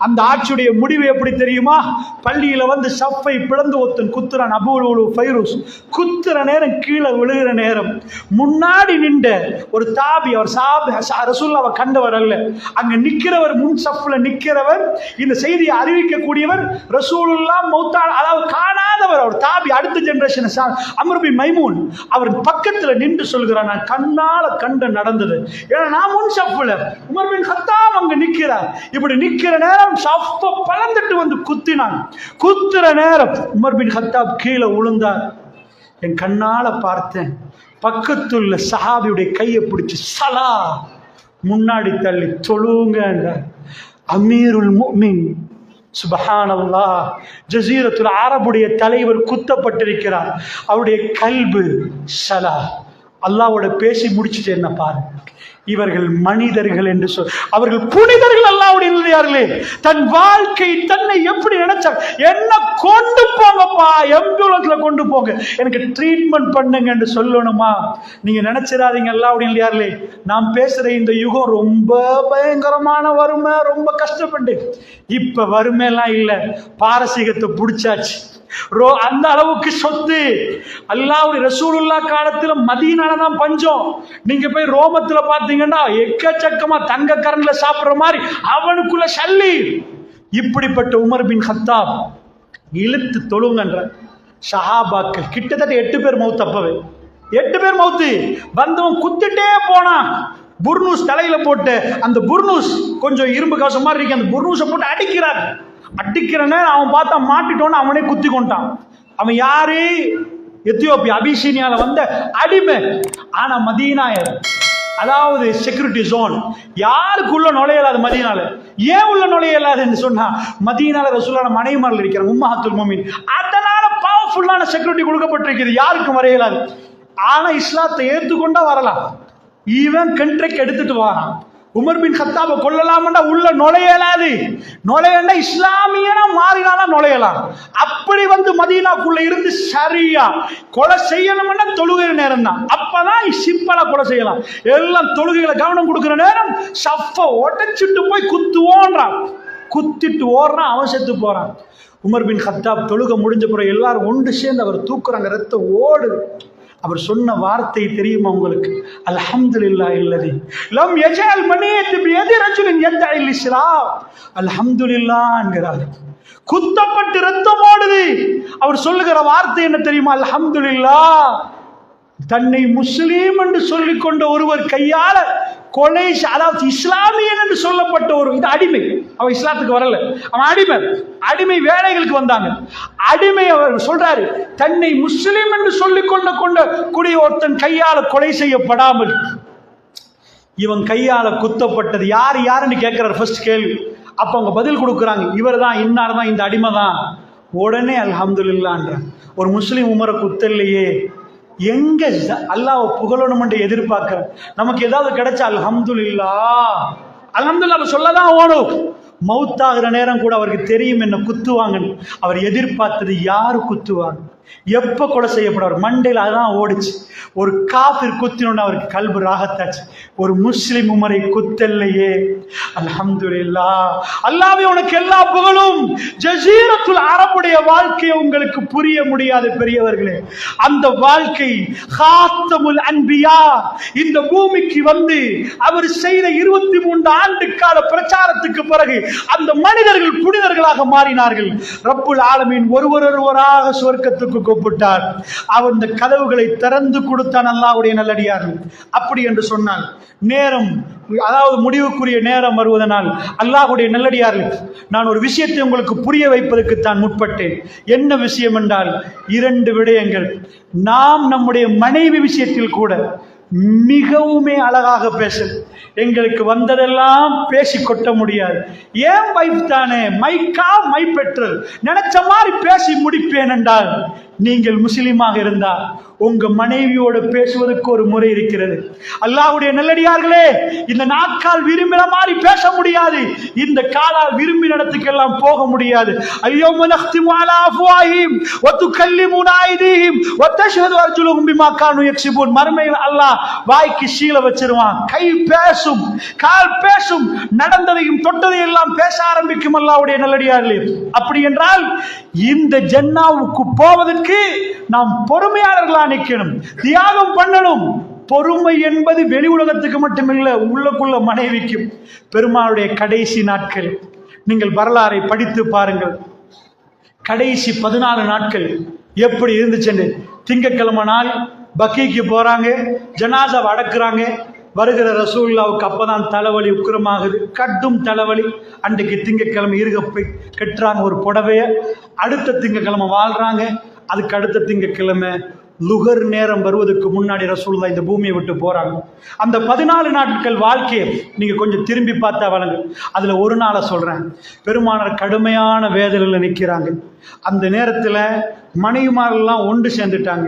அந்த ஆட்சியுடைய முடிவு எப்படி தெரியுமா? பள்ளியில வந்து சஃப்பை பிளந்து ஒருத்தன் குத்துறான். அபூலுலு ஃபைரூஸ் குத்துற நேரம், கீழே விழுகிற நேரம், முன்னாடி நின்ற ஒரு தாபி, அவர் ரசூலுல்லாஹ்வை கண்டவர் அல்ல, அங்க நிக்கிறவர், முன் சஃப்ல நிக்கிறவர், இந்த செய்தியை அறிவிக்கக்கூடியவர் ரசூலுல்லாஹ் மௌத்தா, அதாவது காணாதவர், அவர் தாபி, அடுத்த ஜெனரேஷன் அம்ர் பின் மைமூன். அவர் பக்கத்துல நின்று சொல்கிறார், சொல்லுகிறான், நான் கண்ணால கண்ட நடந்தது. ஏன்னா நான் முன் ஷஃப்ல, உமர் பின் கத்தாப் அங்க நிக்கிறார். இப்படி நிக்கிற நேரம் ஷஃப்ப பலந்துட்டு வந்து குத்தினான். குத்துற நேரம் உமர் பின் கத்தாப் கீழே விழுந்தார். என் கண்ணால பார்த்தேன், பக்கத்துள்ள சஹாபியுடைய கையை பிடிச்சு சலா முன்னாடி தள்ளி தொழுங்க. அமீருல் முஃமின் சுப்ஹானல்லாஹ், ஜஸீரத்துல் அரபுடைய தலைவர் குத்தப்பட்டிருக்கிறார். அவருடைய கல்பு சலா. அல்லாஹ்வோட பேசி முடிச்சுட்டு என்ன பாரு, இவர்கள் மனிதர்கள் என்று சொல், அவர்கள் புனிதர்கள் அல்லாஹ்வுடைய இல்லையார்களே. தன் வாழ்க்கை தன்னை எப்படி நினைச்சார், என்ன கொண்டு போங்கப்பா, எம்புலன்ஸ்ல கொண்டு போங்க, எனக்கு ட்ரீட்மெண்ட் பண்ணுங்க என்று சொல்லணுமா? நீங்க நினைச்சிடாதீங்க அல்லாஹ்வுடைய இல்லையார்களே, நாம் பேசுற இந்த யுகம் ரொம்ப பயங்கரமான வறுமை, ரொம்ப கஷ்டப்பட்டு. இப்ப வறுமை எல்லாம் இல்ல, பாரசீகத்தை பிடிச்சாச்சு. அந்த அளவுக்கு சொத்து. அல்லாஹ்வுடைய ரசூலுல்லாஹ் காலத்துல மதீனால தான் பஞ்சம். நீங்க போய் ரோமத்துல பாத்தீங்கன்னா எக்கச்சக்கமா தங்க கரண்ட்ல சாப்பிடுற மாதிரி அவனுக்குள்ள சல்லி. இப்படிப்பட்ட உமர் பின் கத்தாப் இழுத்து தொழுங்கன்ற சஹாபாக்கள் கிட்டத்தட்ட 8 பேர் மௌத். அப்பவே 8 பேர் மௌத்து. வந்தவன் குத்திட்டே போனான். புர்னூஸ் தலையில போட்டு, அந்த புர்னூஸ் கொஞ்சம் இரும்பு கவசம் மாதிரி இருக்கு, அந்த புர்னூஸை போட்டு அடிக்கிறார். அடிக்கிறன அவன் பார்த்தா மாட்டிட்டோன்னு அவனே குத்தி கொண்டான். அவன் யாரு? எத்தியோப்பியா அபிசீனியால வந்த அடிமை. ஆனா மதீனா, அதாவது செக்யூரிட்டி ஜோன், யாருக்குள்ள நுழையலாது மதீனால. ஏன் உள்ள நுழையலாதுன்னு சொன்னா, மதீனால ரசூலுல்லாஹ் மனைவிமார்கள் இருக்கிற உம்மஹத்துல் முஃமினீன், அதனால பவர்ஃபுல்லான செக்யூரிட்டி கொடுக்கப்பட்டிருக்கிறது, யாருக்கும் வரையலாது. ஆனா இஸ்லாத்தை ஏற்றுக்கொண்டா வரலாம். இவன் கண்ட்ராக்ட் எடுத்துட்டு வரான். உமர் பின் கத்தாபை கொல்லலாம்னா உள்ள நுழையலாது. நுழையண்டா இஸ்லாமியனா மாறினாலும் நுழையலாம். அப்படி வந்து மதீனாக்குள்ள இருந்து சரியா கொலை செய்யணும்னா தொழுகிற நேரம் தான். அப்பதான் சிம்பிளா கொலை செய்யலாம். எல்லாம் தொழுகைகளை கவனம் கொடுக்கிற நேரம் சஃப உடைச்சிட்டு போய் குத்துவோன்றான். குத்திட்டு ஓடுறான், அவன் செத்து போறான். உமர் பின் கத்தாப் தொழுகை முடிஞ்ச பிறகு எல்லாரும் ஒன்று சேர்ந்து அவர் தூக்குறாங்க, ரத்தம் ஓடுது. அவர் சொன்ன வார்த்தை தெரியுமா உங்களுக்கு? அல்ஹம்துலில்லாஹ் இல்லதி லம் யஜஅல் மனியத் பியதி ரஜுலின் யதஇல் இஸ்லாம். அல்ஹம்துலில்லாஹ் என்கிறார். குத்தப்பட்டு ரத்தம் ஓடுது. அவர் சொல்லுகிற வார்த்தை என்ன தெரியுமா? அல்ஹம்துலில்லாஹ். தன்னை முஸ்லீம் என்று சொல்லிக் கொண்ட ஒருவர் கையால கொலை, அதாவது இஸ்லாமியன் என்று சொல்லப்பட்ட ஒரு, இது அடிமை. அவன் இஸ்லாத்துக்கு வரல, அவன் அடிமை. அடிமை வேலைகளுக்கு வந்தாங்க. அடிமை அவர் சொல்றாரு, தன்னை முஸ்லீம் என்று சொல்லிக் கொண்ட கூடிய ஒருத்தன் கையால கொலை செய்யப்படாமல் இவன் கையால குத்தப்பட்டது யார் யாருன்னு கேட்கிறார் ஃபர்ஸ்ட் கேள்வி. அப்ப அவங்க பதில் கொடுக்குறாங்க, இவர் தான், இன்னார் தான், இந்த அடிமை தான். உடனே அல்ஹம்துலில்லாஹ்ன்ற. ஒரு முஸ்லீம் உமரை குத்தல்லையே, எங்க அல்லாஹ்வை புகழணும் என்று எதிர்பார்க்க, நமக்கு ஏதாவது கிடைச்சா அல்ஹம்துலில்லாஹ் அல்ஹம்துலில்லாஹ் சொல்லதான் ஓடும். மௌத்தாகிற நேரம் கூட அவருக்கு தெரியும் என்ன குத்துவாங்கன்னு. அவர் எதிர்பார்த்தது யாரு குத்துவாங்க, எப்ப கொலை செய்யப்படுவார், மண்டையில் அதுதான் ஓடிச்சு. ஒரு காஃபிர் குத்தினோன்னு அவருக்கு கல்பு ராகத்தாச்சு. ஒரு முஸ்லிம் உமரை குத்தல்லையே, அல்ஹம்துலில்லாஹ். அல்லாஹ்வே உனக்கு எல்லா புகழும். ஜஸீரத்துல் அரபுடைய வாழ்க்கையை உங்களுக்கு புரிய முடியாது பெரியவர்களே. அந்த வாழ்க்கை காத்தமுல் அன்பியா, இந்த பூமிக்கு வந்து அவர் செய்த 23 ஆண்டு கால பிரச்சாரத்துக்கு பிறகு அந்த மனிதர்கள் புனிதர்களாக மாறினார்கள். ரப்புல் ஆலமீன் ஒருவராக சுவர்க்கத்துக்கு கூப்பிட்டார். அவன் அந்த கதவுகளை திறந்து கொடுத்தான் அல்லாஹ்வுடைய நல்லடியார்கள். அப்படி என்று சொன்னால் நேரம், அதாவது முடிவுக்குரிய நேரம் வருவதனால் அல்லாஹ்வுடைய நல்லடியார்கள், நான் ஒரு விஷயத்தை உங்களுக்கு புரிய வைப்பதற்கு தான் முற்பட்டேன். என்ன விஷயம் என்றால் 2 விடயங்கள். நாம் நம்முடைய மனைவி விஷயத்தில் கூட மிகவுமே அழகாக பேச, எங்களுக்கு வந்ததெல்லாம் பேசி கொட்ட முடியாது. ஏன் வைஃப் தானே, மைக்கா மை பெற்றல், நினைச்ச மாதிரி பேசி முடிப்பேன் என்றால், நீங்கள் முஸ்லிமாக இருந்தால் உங்க மனைவியோடு பேசுவதற்கு ஒரு முறை இருக்கிறது. அல்லாஹ்வுடைய நல்லடியார்களே, இந்த நாக்கால் விரும்பின மாதிரி பேச முடியாது, இந்த காலால் விரும்பின இடத்துக்கெல்லாம் போக முடியாது. அல்யௌம நக்திமு அலா அஃப்வாஹிம் வ துகல்லிமுனா ஐதீஹிம் வ தஷ்ஹது அர்ஜுலுஹும் பிமா கானூ யக்ஸிபூன். மறுமையில் அல்லாஹ் வாய்க்கு சீல வச்சிருவான். கை பேசும், கால் பேசும், நடந்ததையும் தொட்டதையும் எல்லாம் பேச ஆரம்பிக்கும் அல்லாஹ்வுடைய நல்லடியார்களே. அப்படி என்றால் இந்த ஜன்னாவுக்கு போவதற்கு நாம் பொறுமையாளர்களா நிற்கணும், தியாகம் பண்ணணும். பொறுமை என்பது வெளி உலகத்துக்கு மட்டுமில்லை, உள்ளக்குள்ள மனைவிக்கும். பெருமாளுடைய கடைசி நாட்கள் நீங்கள் வரலாறை படித்து பாருங்கள். கடைசி 14 நாட்கள் எப்படி இருந்துச்சு. திங்கட்கிழமை நாள் பக்கீக்கு போறாங்க, ஜனாசாவை அடக்குறாங்க. வருகிற ரசூலுல்லாவுக்கு அப்பதான் தலைவலி உக்கிரமாகுது, கட்டும் தலைவலி. அன்றைக்கு திங்கக்கிழமை இருகப்பை கட்டுறாங்க ஒரு புடவைய. அடுத்த திங்கக்கிழமை வாழ்றாங்க. அதுக்கு அடுத்த திங்கக்கிழமை லுகர் நேரம் வருவதற்கு முன்னாடி ரசூலுல்லாஹ் இந்த பூமியை விட்டு போறாங்க. அந்த 14 நாட்கள் வாழ்க்கையை நீங்க கொஞ்சம் திரும்பி பார்த்தா வழங்கு. அதுல ஒரு நாளை சொல்றேன். பெருமானார் கடுமையான வேதனையில் நிற்கிறாங்க. அந்த நேரத்தில் மனைவிமாரெல்லாம் ஒன்று சேர்ந்துட்டாங்க.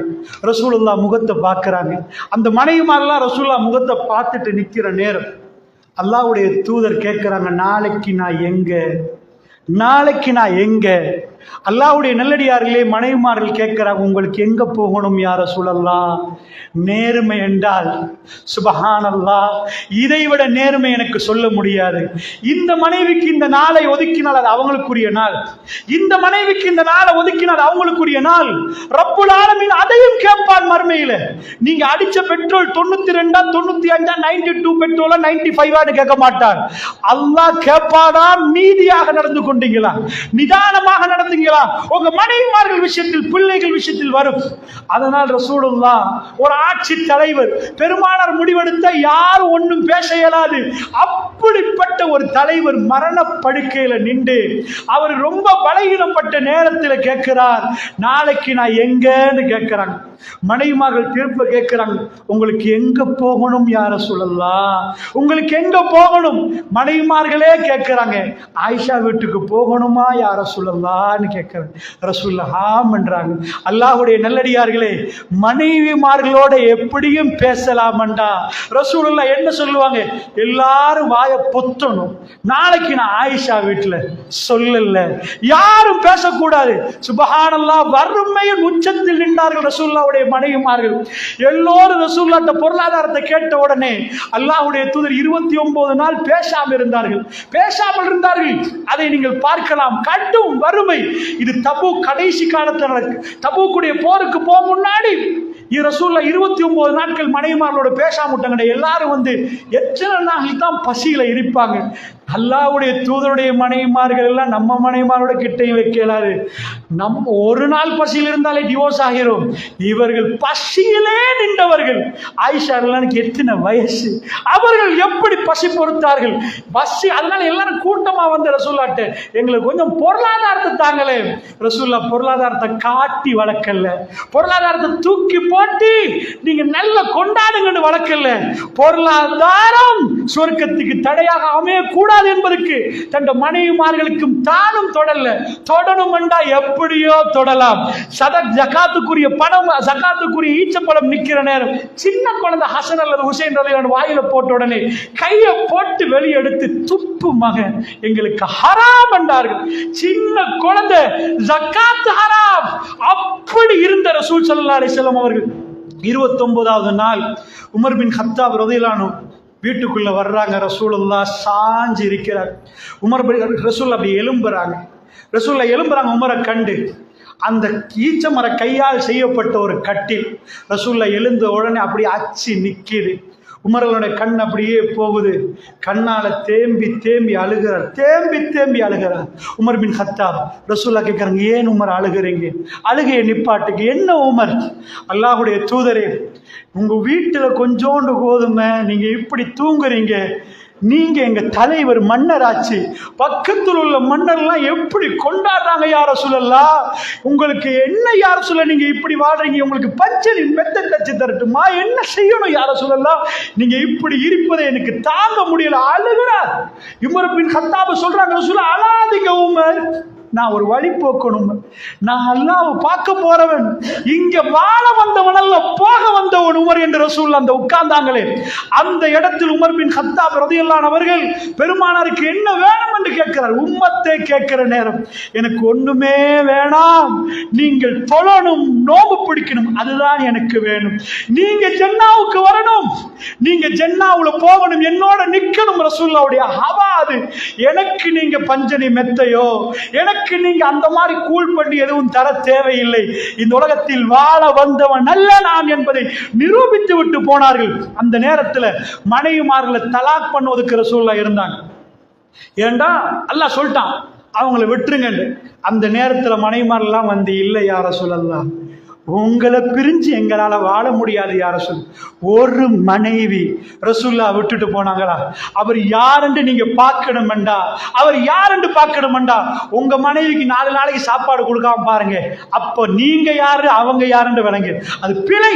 ரசூலுல்லாஹ் முகத்தை பார்க்குறாங்க. அந்த மனைவிமாரெல்லாம் ரசூலுல்லாஹ் முகத்தை பார்த்துட்டு நிற்கிற நேரம் அல்லாஹ்வுடைய தூதர் கேட்குறாங்க, நாளைக்கு நான் எங்க, நாளைக்கு நான் எங்க? அல்லாஹ்வுடைய நல்லடியார்களே, மனைவிமார்கள் கேட்கிறாங்க, உங்களுக்கு எங்க போகணும் யா ரசூலல்லாஹ்? நேர்மை என்றால் சுபஹானல்லாஹ், இதைவிட நேர்மை எனக்கு சொல்ல முடியாது. இந்த மனைவிக்கு இந்த நாளை ஒதுக்கினால் அது அவங்களுக்குரிய நாள், இந்த மனைவிக்கு இந்த நாளை ஒதுக்கினால் அவங்களுக்குரிய நாள். ரப்புல் ஆலமீன் அதையும் கேட்பான் மறுமையில. நீங்க அடிச்ச பெட்ரோல் 92 95 92 பெட்ரோலா 95 கேட்க மாட்டான். அல்லாஹ் கேட்பானா, நீதியாக நடந்து கொண்டீங்களா, நிதானமாக நடந்தீங்களா, உங்க மனைவிமார்கள் விஷயத்தில், பிள்ளைகள் விஷயத்தில் வரும். அதனால் ரசூலுல்லாஹ் ஒரு ஆட்சி தலைவர், பெருமானார் முடிவெடுத்த யாரும் ஒன்றும் பேச இயலாது. அப்படிப்பட்ட ஒரு தலைவர் மரண படுக்கையில நின்று அவர் ரொம்ப பலகீனப்பட்ட நேரத்தில் கேட்கிறார், நாளைக்கு நான் எங்கன்னு கேட்கிறாங்க. மனைவிமார்கள் திரும்ப கேட்கிறாங்க, உங்களுக்கு எங்க போகணும் யா ரசூலல்லாஹ்? உங்களுக்கு எங்க போகணும்? மனைவிமார்களே கேட்கிறாங்க, ஆயிஷா வீட்டுக்கு போகணுமா யா ரசூலல்லாஹ்னு கேட்கிறாங்க. ரசூலுல்லாஹ் ஆம் என்றாங்க. அல்லாஹ்வுடைய நல்லடியார்களே, மனைவிமார்களோட எப்படியும் பேசலாமண்டா ரசூலுல்லாஹ் என்ன சொல்லுவாங்க? எல்லாரும் வாயை பொத்தணும். நாளைக்கு நான் ஆயிஷா வீட்டுல சொல்லல, யாரும் பேசக்கூடாது. சுபஹானல்லாஹ், வறுமையின் உச்சத்தில் நின்றார்கள் ரசூலுல்லாஹ்வுடைய மனைவிமார்கள். எல்லோரும் ரசூலுல்லாஹ்ட்ட பொருளாதாரத்தை கேட்ட உடனே அல்லாஹ்வுடைய தூதர் 29 நாள் பேசாமல் இருந்தார்கள். பேசாமல் இருந்தார்கள். அதை நீங்கள் பார்க்கலாம். கடும் வறுமை. இது தபூக் கடைசி காலத்தில் நடக்கு. தபூக்குடைய போருக்கு போக முன்னாடி ரசூலுல்லாஹ் 29 நாட்கள் மனைவிமார்களோட பேசாம விட்டாங்க. எல்லாரும் வந்து எத்தனை நாள் தான் பசியில இருப்பாங்க. அல்லாஹ்வுடைய தூதருடைய மனைவிமார்கள் எல்லாம் நம்ம மனைவிமாரோட கிட்டையும் வைக்கலாது. நம்ம ஒரு நாள் பசியில் இருந்தாலே டிவோர்ஸ் ஆகிறோம். இவர்கள் பசியிலே நின்றவர்கள். ஆயிஷா எனக்கு எத்தனை வயசு, அவர்கள் எப்படி பசி பொறுத்தார்கள்? பசி. அதனால எல்லாரும் கூட்டமா வந்து ரசூலுல்லாஹ்ட்ட, எங்களுக்கு கொஞ்சம் பொருளாதாரத்தை தாங்களே. ரசூலுல்லாஹ் பொருளாதாரத்தை காட்டி வளர்க்கல, பொருளாதாரத்தை தூக்கி போட்டு நீங்க நல்ல கொண்டாடுங்கன்னு வளர்க்கல. பொருளாதாரம் சொர்க்கத்துக்கு தடையாக அமைய கூடாது என்பதற்கு தன் மனைவிமார்களுக்கும் தானும் தொடரல. தொடணும் என்றா எப்படியோ தொடலாம். ஜகாத்துக்குரிய பணம், ஜகாத்துக்குரிய ஈச்சப்பழம் நிக்கிற நேரம் சின்ன குழந்தை ஹசன் அல்லது ஹுசைன் ரலியல்லாஹு வாயில போட்ட உடனே கையை போட்டு வெளியெடுத்து துப்பு மகன், எங்களுக்கு ஹராம் என்றார்கள். சின்ன குழந்தை, ஜகாத் ஹராம். அப்படி இருந்த ரசூல் ஸல்லல்லாஹு அலைஹி வஸல்லம் அவர்கள் 29வது நாள் உமர் பின் கத்தாப் ரலியல்லாஹு அன்ஹு வீட்டுக்குள்ள வர்றாங்க. ரசூலுல்லாஹ் சாஞ்சு இருக்கிறார். ரசூலுல்லாஹ் அப்படி எழும்புறாங்க. ரசூலுல்லாஹ் எழும்புறாங்க. உமரை கண்டு அந்த ஈச்சமர கையால் செய்யப்பட்ட ஒரு கட்டில் ரசூலுல்லாஹ் எழுந்த உடனே அப்படியே அச்சு நிற்கிது. உமர்களுடைய கண் அப்படியே போகுது. கண்ணால தேம்பி தேம்பி அழுகிறார், தேம்பி தேம்பி அழுகிறார். உமர் பின் கத்தாப் ரசூலுல்லாஹ் கேட்குறாங்க, ஏன் உமர் அழுகிறீங்க? அழுகையை நிப்பாட்டுக்கு. என்ன உமர்? அல்லாஹ்வுடைய தூதரே, உங்க வீட்டுல கொஞ்சோண்டு கோதுமை, நீங்க இப்படி தூங்குறீங்க. நீங்க எங்க தலைவர் மன்னராச்சு. பக்கத்தில் உள்ள மன்னர்லாம் எப்படி கொண்டாடுறாங்க யா ரசூலல்லாஹ்? உங்களுக்கு என்ன யா ரசூலல்லாஹ், நீங்க இப்படி வாழ்றீங்க? உங்களுக்கு பச்சை மெத்த தச்சு தரட்டுமா? என்ன செய்யணும் யா ரசூலல்லாஹ்? நீங்க இப்படி இருப்பதை எனக்கு தாங்க முடியல. அழுகிறார். உமர் பின் கத்தாப் சொல்றாங்க, ரசூலுல்லாஹ் அழாதீங்க உமர், நான் ஒரு வழி போக்கணும். நான் அல்லாஹ்வை பார்க்க போறவன், இங்க வாழ வந்தவன் அல்ல, போக வந்தவன் உமர் என்று ரசூலுல்லாஹ் அந்த உட்கார்ந்தாங்களே அந்த இடத்தில் உமர் பின் கத்தாப் ரலியல்லாஹு அன்ஹு அவர்கள் பெருமானாருக்கு என்ன வேணும் என்று கேட்கிறார். உம்மத்தை கேட்கிற நேரம், எனக்கு ஒண்ணுமே வேணாம், நீங்கள் தொழணும், நோம்பு பிடிக்கணும், அதுதான் எனக்கு வேணும். நீங்க ஜன்னாவுக்கு வரணும், நீங்க ஜன்னாவுல போகணும், என்னோட நிக்கணும். ரசூலுல்லாஹ்வுடைய ஹவா அது. எனக்கு நீங்க பஞ்சனி மெத்தையோ, எனக்கு நீங்க அந்த மாதிரி கூல் பண்ணி எதுவும் தர தேவையில்லை. இந்த உலகத்தில் வாழ வந்தவன் அல்ல நான் என்பதை நிரூபித்து விட்டு போனார்கள். அந்த நேரத்தில் மனைவிமார்களை தலாக் பண்ணுவதற்கு ரசூலுல்லாஹ் இருந்தாங்க. ஏண்டா அல்லாஹ் சொல்லிட்டான், அவங்களை விட்டுருங்க. அந்த நேரத்தில் மனைவிமாரெல்லாம் வந்து, இல்லை யா ரசூலல்லாஹ், உங்களை பிரிஞ்சு எங்களால வாழ முடியாது யா ரசூல். ஒரு மனைவி ரசூல்லா விட்டுட்டு போனாங்களா? அவர் யாருன்னு நீங்க பார்க்கணுமெண்டா, அவர் யாருன்னு பார்க்கணுமெண்டா உங்க மனைவிக்கு 4 நாளைக்கு சாப்பாடு கொடுக்காம பாருங்க, அப்ப நீங்க யாரு அவங்க யாருன்னு விளங்கு. அது பிழை.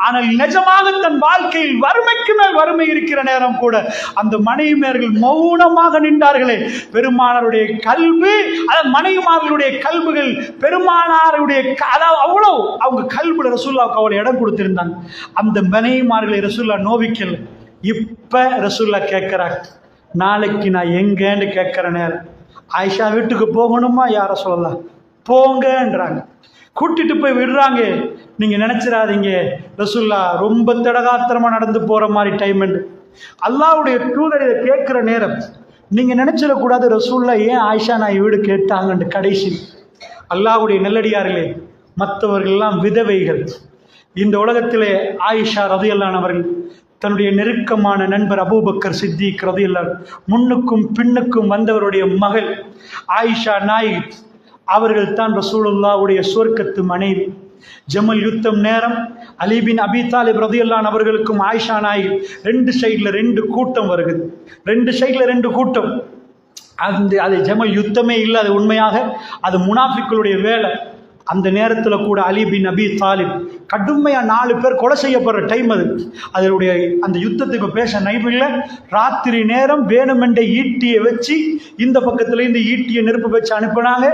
ஆனால் நிஜமாக தன் வாழ்க்கையில் வறுமைக்கு மேல் வறுமை இருக்கிற நேரம் கூட அந்த மனைவிமார்கள் மௌனமாக நின்றார்களே. பெருமானாருடைய கல்வி, அதாவது மனைவிமார்களுடைய கல்விகள் பெருமானாருடைய, அதாவது அவ்வளவு அவங்க கல்வில ரசூலுல்லாஹ்வுக்கு அவ்வளவு இடம் கொடுத்திருந்தாங்க. அந்த மனைவிமார்களை ரசூலுல்லாஹ் நோவிக்கல. இப்ப ரசூலுல்லாஹ் கேட்கிறாங்க, நாளைக்கு நான் எங்கன்னு கேட்கிற நேரம் ஆயிஷா வீட்டுக்கு போகணுமா யா ரசூலுல்லாஹ்? போங்கன்றாங்க. கூட்டிட்டு போய் விடுறாங்க. நீங்க நினைச்சிடாதீங்க ரசூலுல்லாஹ் ரொம்ப தடகாத்திரமா நடந்து போற மாதிரி டைம். அல்லாஹ்வுடைய தூதர் இதை கேட்கிற நேரம் நீங்க நினைச்சிடக்கூடாது ரசூலுல்லாஹ் ஏன் ஆயிஷா நான் வீடு கேட்டாங்கன்னு. கடைசி அல்லாஹ்வுடைய நல்லடியார்களே, மற்றவர்கள்லாம் விதவைகள். இந்த உலகத்திலே ஆயிஷா ரலியல்லாஹு அன்ஹா அவர்கள் தன்னுடைய நெருக்கமான நண்பர் அபூபக்கர் சித்திக் ரலியல்லாஹு முன்னுக்கும் பின்னுக்கும் வந்தவருடைய மகள் ஆயிஷா நாயகி அவர்கள் தான் ரசூலுல்லாஹ்வுடைய சொர்க்கத்து மனைவி. ஜமல் யுத்தம் நேரம் அலி பின் அபி தாலிப் ரலியல்லாஹு அன்ஹு அவர்களுக்கும் ஆயிஷா நாயகி 2 சைடுல 2 கூட்டம் வருகிறது. 2 சைடுல 2 கூட்டம். அது ஜமல் யுத்தமே இல்லை, அது உண்மையாக அது முனாஃபிக்களுடைய வேலை. அந்த நேரத்தில் கூட அலி பின் அபி தாலிப் கடுமையா 4 பேர் கொலை செய்யப்படுற டைம் அது. அதனுடைய அந்த யுத்தத்துக்கு பேச நைபில்ல. ராத்திரி நேரம் வேணுமென்ற ஈட்டியை வச்சு இந்த பக்கத்துல இந்த ஈட்டியை நெருப்பு வச்சு அனுப்பினாங்க.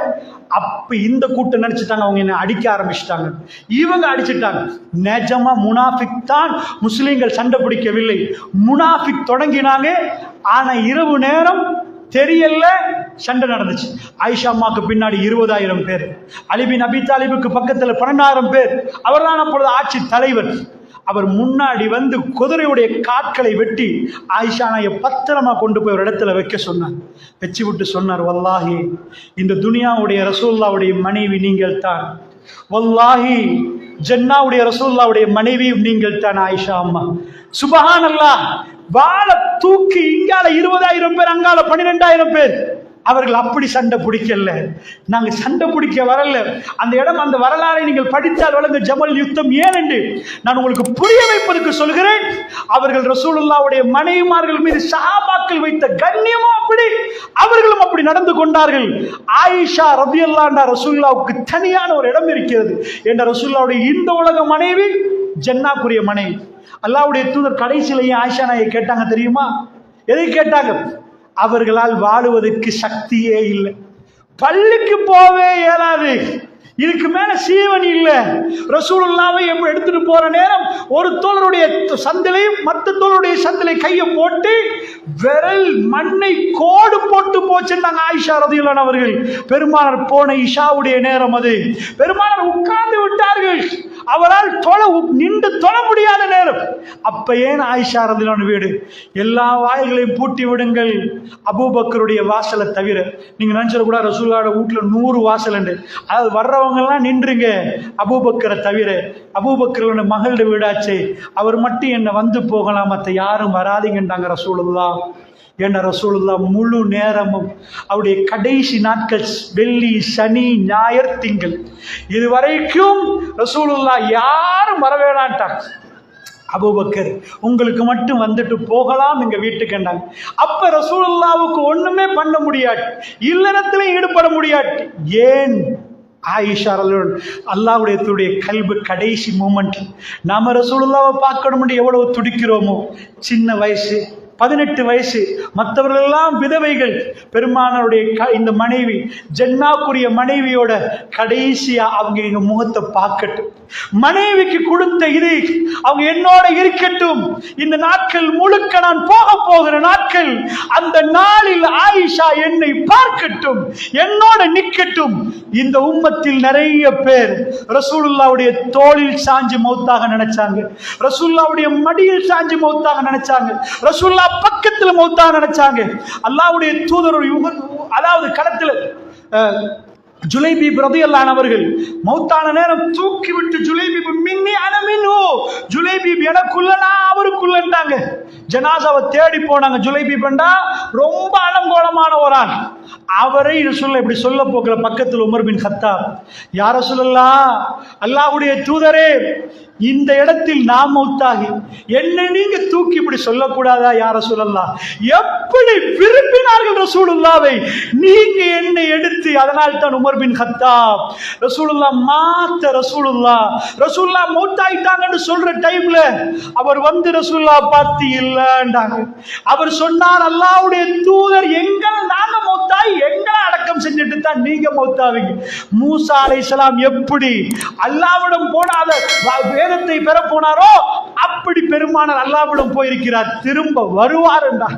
அப்ப இந்த கூட்டம் நினைச்சிட்டாங்க அவங்க என்ன அடிக்க ஆரம்பிச்சிட்டாங்க. இவங்க அடிச்சிட்டாங்க. நிஜமா முனாஃபிக் தான், முஸ்லீம்கள் சண்டை பிடிக்கவில்லை, முனாஃபிக் தொடங்கினாங்க. ஆனா இரவு நேரம் தெரியல, சண்டை நடந்துச்சு. ஆயிஷா அம்மாக்கு பின்னாடி 20,000 பேர், அலி பின் அபி தாலிபுக்கு பக்கத்தில் 12,000 பேர். அவர் தான் அப்பொழுது ஆட்சி தலைவர். அவர் முன்னாடி வந்து குதிரையுடைய காட்களை வெட்டி ஆயிஷா நாயை பத்திரமா கொண்டு போய் ஒரு இடத்துல வைக்க சொன்னார். வச்சு விட்டு சொன்னார், வல்லாஹி இந்த துனியாவுடைய ரசூலுல்லாஹ்வுடைய மனைவி நீங்கள் தான், வல்லாஹி ஜன்னாவுடைய ரசூலுல்லாஹ்வுடைய மனைவியும் நீங்கள் தான் ஆயிஷா அம்மா. சுபஹானல்லாஹ். வாழை தூக்கி இங்கால 20,000 பேர், அங்கால 12,000 பேர். அவர்கள் அப்படி சண்டை பிடிக்கல. நாங்க சண்டை பிடிக்க வரல. அந்த இடம், அந்த வரலாறை நீங்கள் படித்தால் வழங்க ஜமல் யுத்தம் ஏன் என்று நான் உங்களுக்கு புரிய வைப்பதற்கு சொல்கிறேன். அவர்கள் ரசூலுல்லாஹ்வுடைய மனைவிமார்கள் மீது சஹாபாக்கள் வைத்த கண்ணியமும் அப்படி, அவர்களும் அப்படி நடந்து கொண்டார்கள். ஆயிஷா ரலியல்லாஹு அன்ஹா ரசூலுல்லாஹ்வுக்கு தனியான ஒரு இடம் இருக்கிறது. என்ற ரசூலுல்லாஹ்வுடைய இந்த உலக மனைவி ஜன்னாக்குரிய மனைவி. அல்லாஹ்வுடைய தூதர் கடைசியிலேயே ஆயிஷா நாயை கேட்டாங்க தெரியுமா? எதை கேட்டாங்க? அவர்களால் வாழுவதற்கு சக்தியே இல்லை, பள்ளிக்கு போவே இயலாது, இதுக்கு மேல சீவன் இல்லை. ரசூலுல்லாஹ்வை எடுத்துட்டு போற நேரம் ஒரு தோழருடைய சந்திலையும் மற்ற தோழருடைய சந்திலை கையை போட்டு விரல் மண்ணை கோடு போட்டு போச்சுன்னாங்க ஆயிஷா ரலியல்லாஹு அன்ஹா அவர்கள். பெருமானார் போன இஷாவுடைய நேரம் அது. பெருமானார் உட்கார்ந்து விட்டார்கள். அவரால் நின்று தொழ முடியாத நேரம். அப்ப ஏன் ஆயிஷா ரலியல்லாஹு அன்ஹா வீடு எல்லா வாயில்களையும் பூட்டி விடுங்கள், அபூபக்கருடைய வாசலை தவிர. நீங்க நினைச்சது கூட ரசூலுல்லாஹ்வுடைய வீட்டுல 100 வாசல் உண்டு, அதாவது வர்றவங்க எல்லாம் நின்றுங்க அபூபக்கரை தவிர. அபூபக்கரோட மகளோட வீடாச்சு, அவர் மட்டும் என்ன வந்து போகலாம், மற்ற யாரும் வராதிங்கன்றாங்க ரசூலுல்லாஹ். என்ற ரசூலுல்லாஹ் முழு நேரமும் அவருடைய கடைசி நாட்கள் வெள்ளி சனி ஞாயிறு திங்கள் இதுவரைக்கும் ரசூலுல்லாஹ் யாரும் வரவேணான்ட்டாங்க. அபூபக்கர் உங்களுக்கு மட்டும் வந்துட்டு போகலாம் எங்க வீட்டுக்கு என்றாங்க. அப்ப ரசூலுல்லாஹ்வுக்கு ஒண்ணுமே பண்ண முடியாது, இல்லறத்திலே ஈடுபட முடியாது. ஏன்? ஆயிஷா அல்லாஹ்வுடைய கல்பு கடைசி மூமெண்ட். நாம ரசூலுல்லாஹ்வை பார்க்கணும் எவ்வளவு துடிக்கிறோமோ. சின்ன வயசு 18 வயசு, மற்றவர்கள் எல்லாம் விதவைகள். பெருமானாருடைய இந்த மனைவி ஜன்னாக்குரிய மனைவியோட கடைசியா அவங்க எங்க முகத்தை பார்க்கட்டும், மனைவிக்கு கொடுத்த இது அவங்க என்னோட இருக்கட்டும். இந்த நாட்கள் முழுக்க நான் போகிற நாட்கள், அந்த நாளில் ஆயிஷா என்னை பார்க்கட்டும், என்னோட நிக்கட்டும். இந்த உம்மத்தில் நிறைய பேர் ரசூலுல்லாஹ்வுடைய தோளில் சாஞ்சு மௌத்தாக நினைச்சாங்க, ரசூலுல்லாஹ்வுடைய மடியில் சாஞ்சு மௌத்தாக நினைச்சாங்க, ரசூலுல்லாஹ் பக்கத்தில் மௌத்தாக நினைச்சாங்க. அல்லாஹ்வுடைய தூதர் அதாவது களத்தில் ஜுலைபீப் ரலியல்லாஹு அன்ஹு அவர்கள் மௌத்தான நேரம் தூக்கி விட்டு ஜுலைபீப் மின்னி அன மின்ஹு, ஜுலைபீப் எனக்குள்ளனா அவருக்குள்ளன்றாங்க. ஜனாசாவை தேடி போனாங்க. ஜுலைபீப்ண்டா ரொம்ப அலங்கோலமான ஒரு ஆள். அவரை ரசூலுல்லாஹ் இப்படி சொல்ல போக்கல பக்கத்தில் உமர் பின் கத்தாப், யா ரசூலல்லாஹ், அல்லாஹ்வுடைய தூதரே, இந்த இடத்தில் நாம் மௌத்தாகி என்ன நீங்க தூக்கி இப்படி சொல்லக்கூடாதா யா ரசூலல்லாஹ்? எப்படி விரும்பினார்கள் ரசூலுல்லாவை, நீங்க என்னை எடுத்து. அதனால் தான் உமர் பின் கத்தாப் ரசூலுல்லாஹ் ரசூலுல்லாஹ் மௌத்தாயிட்டாங்கன்னு சொல்ற டைம்ல அவர் வந்து ரசூலுல்லாஹ் பார்த்து இல்லன்றாங்க. அவர் சொன்னார், அல்லாஹ்வுடைய தூதர் நாங்க மௌத்தாய் எங்களை அடக்கம் செஞ்சுட்டு தான் நீங்க மௌத்தாவீங்க. மூசா அலைஹிஸ்ஸலாம் எப்படி அல்லாஹ்விடம் போனாத வேதத்தை பெற போனாரோ அப்படி பெருமானார் அல்லாஹ்விடம் போயிருக்கிறார். திரும்ப வருவார் என்றார்.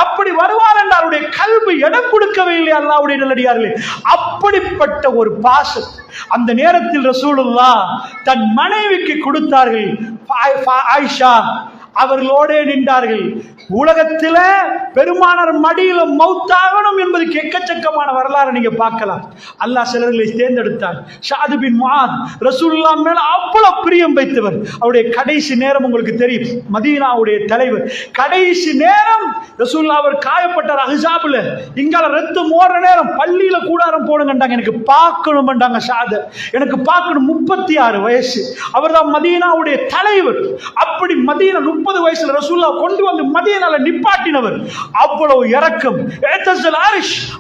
அப்படி வருவார் என்றார். அவருடைய கல்வி இடம் கொடுக்கவே இல்லை அல்லாஹ்வுடைய நல்லடியார்களே. அப்படிப்பட்ட ஒரு பாசம் அந்த நேரத்தில் ரசூலுல்லாஹ் தன் மனைவிக்கு கொடுத்தார்கள். ஆயிஷா அவர்களோடே நின்றார்கள். உலகத்தில் பெருமானார் மடியில மௌத்தாகணும் என்பதுக்கு எக்கச்சக்கமான வரலாறு நீங்க பார்க்கலாம். அல்லாஹ் சிலர்களை தேர்ந்தெடுத்தார். ஷாது பின் முஆத் ரசூலுல்லாஹ் மேல அவ்வளவு பிரியம் வைத்தவர். அவருடைய கடைசி நேரம் உங்களுக்கு தெரியும், மதீனாவுடைய தலைவர். கடைசி நேரம் ரசூலுல்லாஹ் அவர் காயப்பட்டார் அஹ்ஸாப்ல. இங்கால ரத்தம் ஓடுற நேரம் பள்ளியில கூடாரம் போடுங்கண்டாங்க. எனக்கு பார்க்கணும்ண்டாங்க. ஷாது எனக்கு பார்க்கணும். 36 வயசு. அவர் தான் மதீனாவுடைய தலைவர். அப்படி மதீனா 30 வயசுல ரசூலுல்லாஹ் கொண்டு வந்து மதீனால நிப்பாட்டினவர். அவ்வளவு இரக்கம்.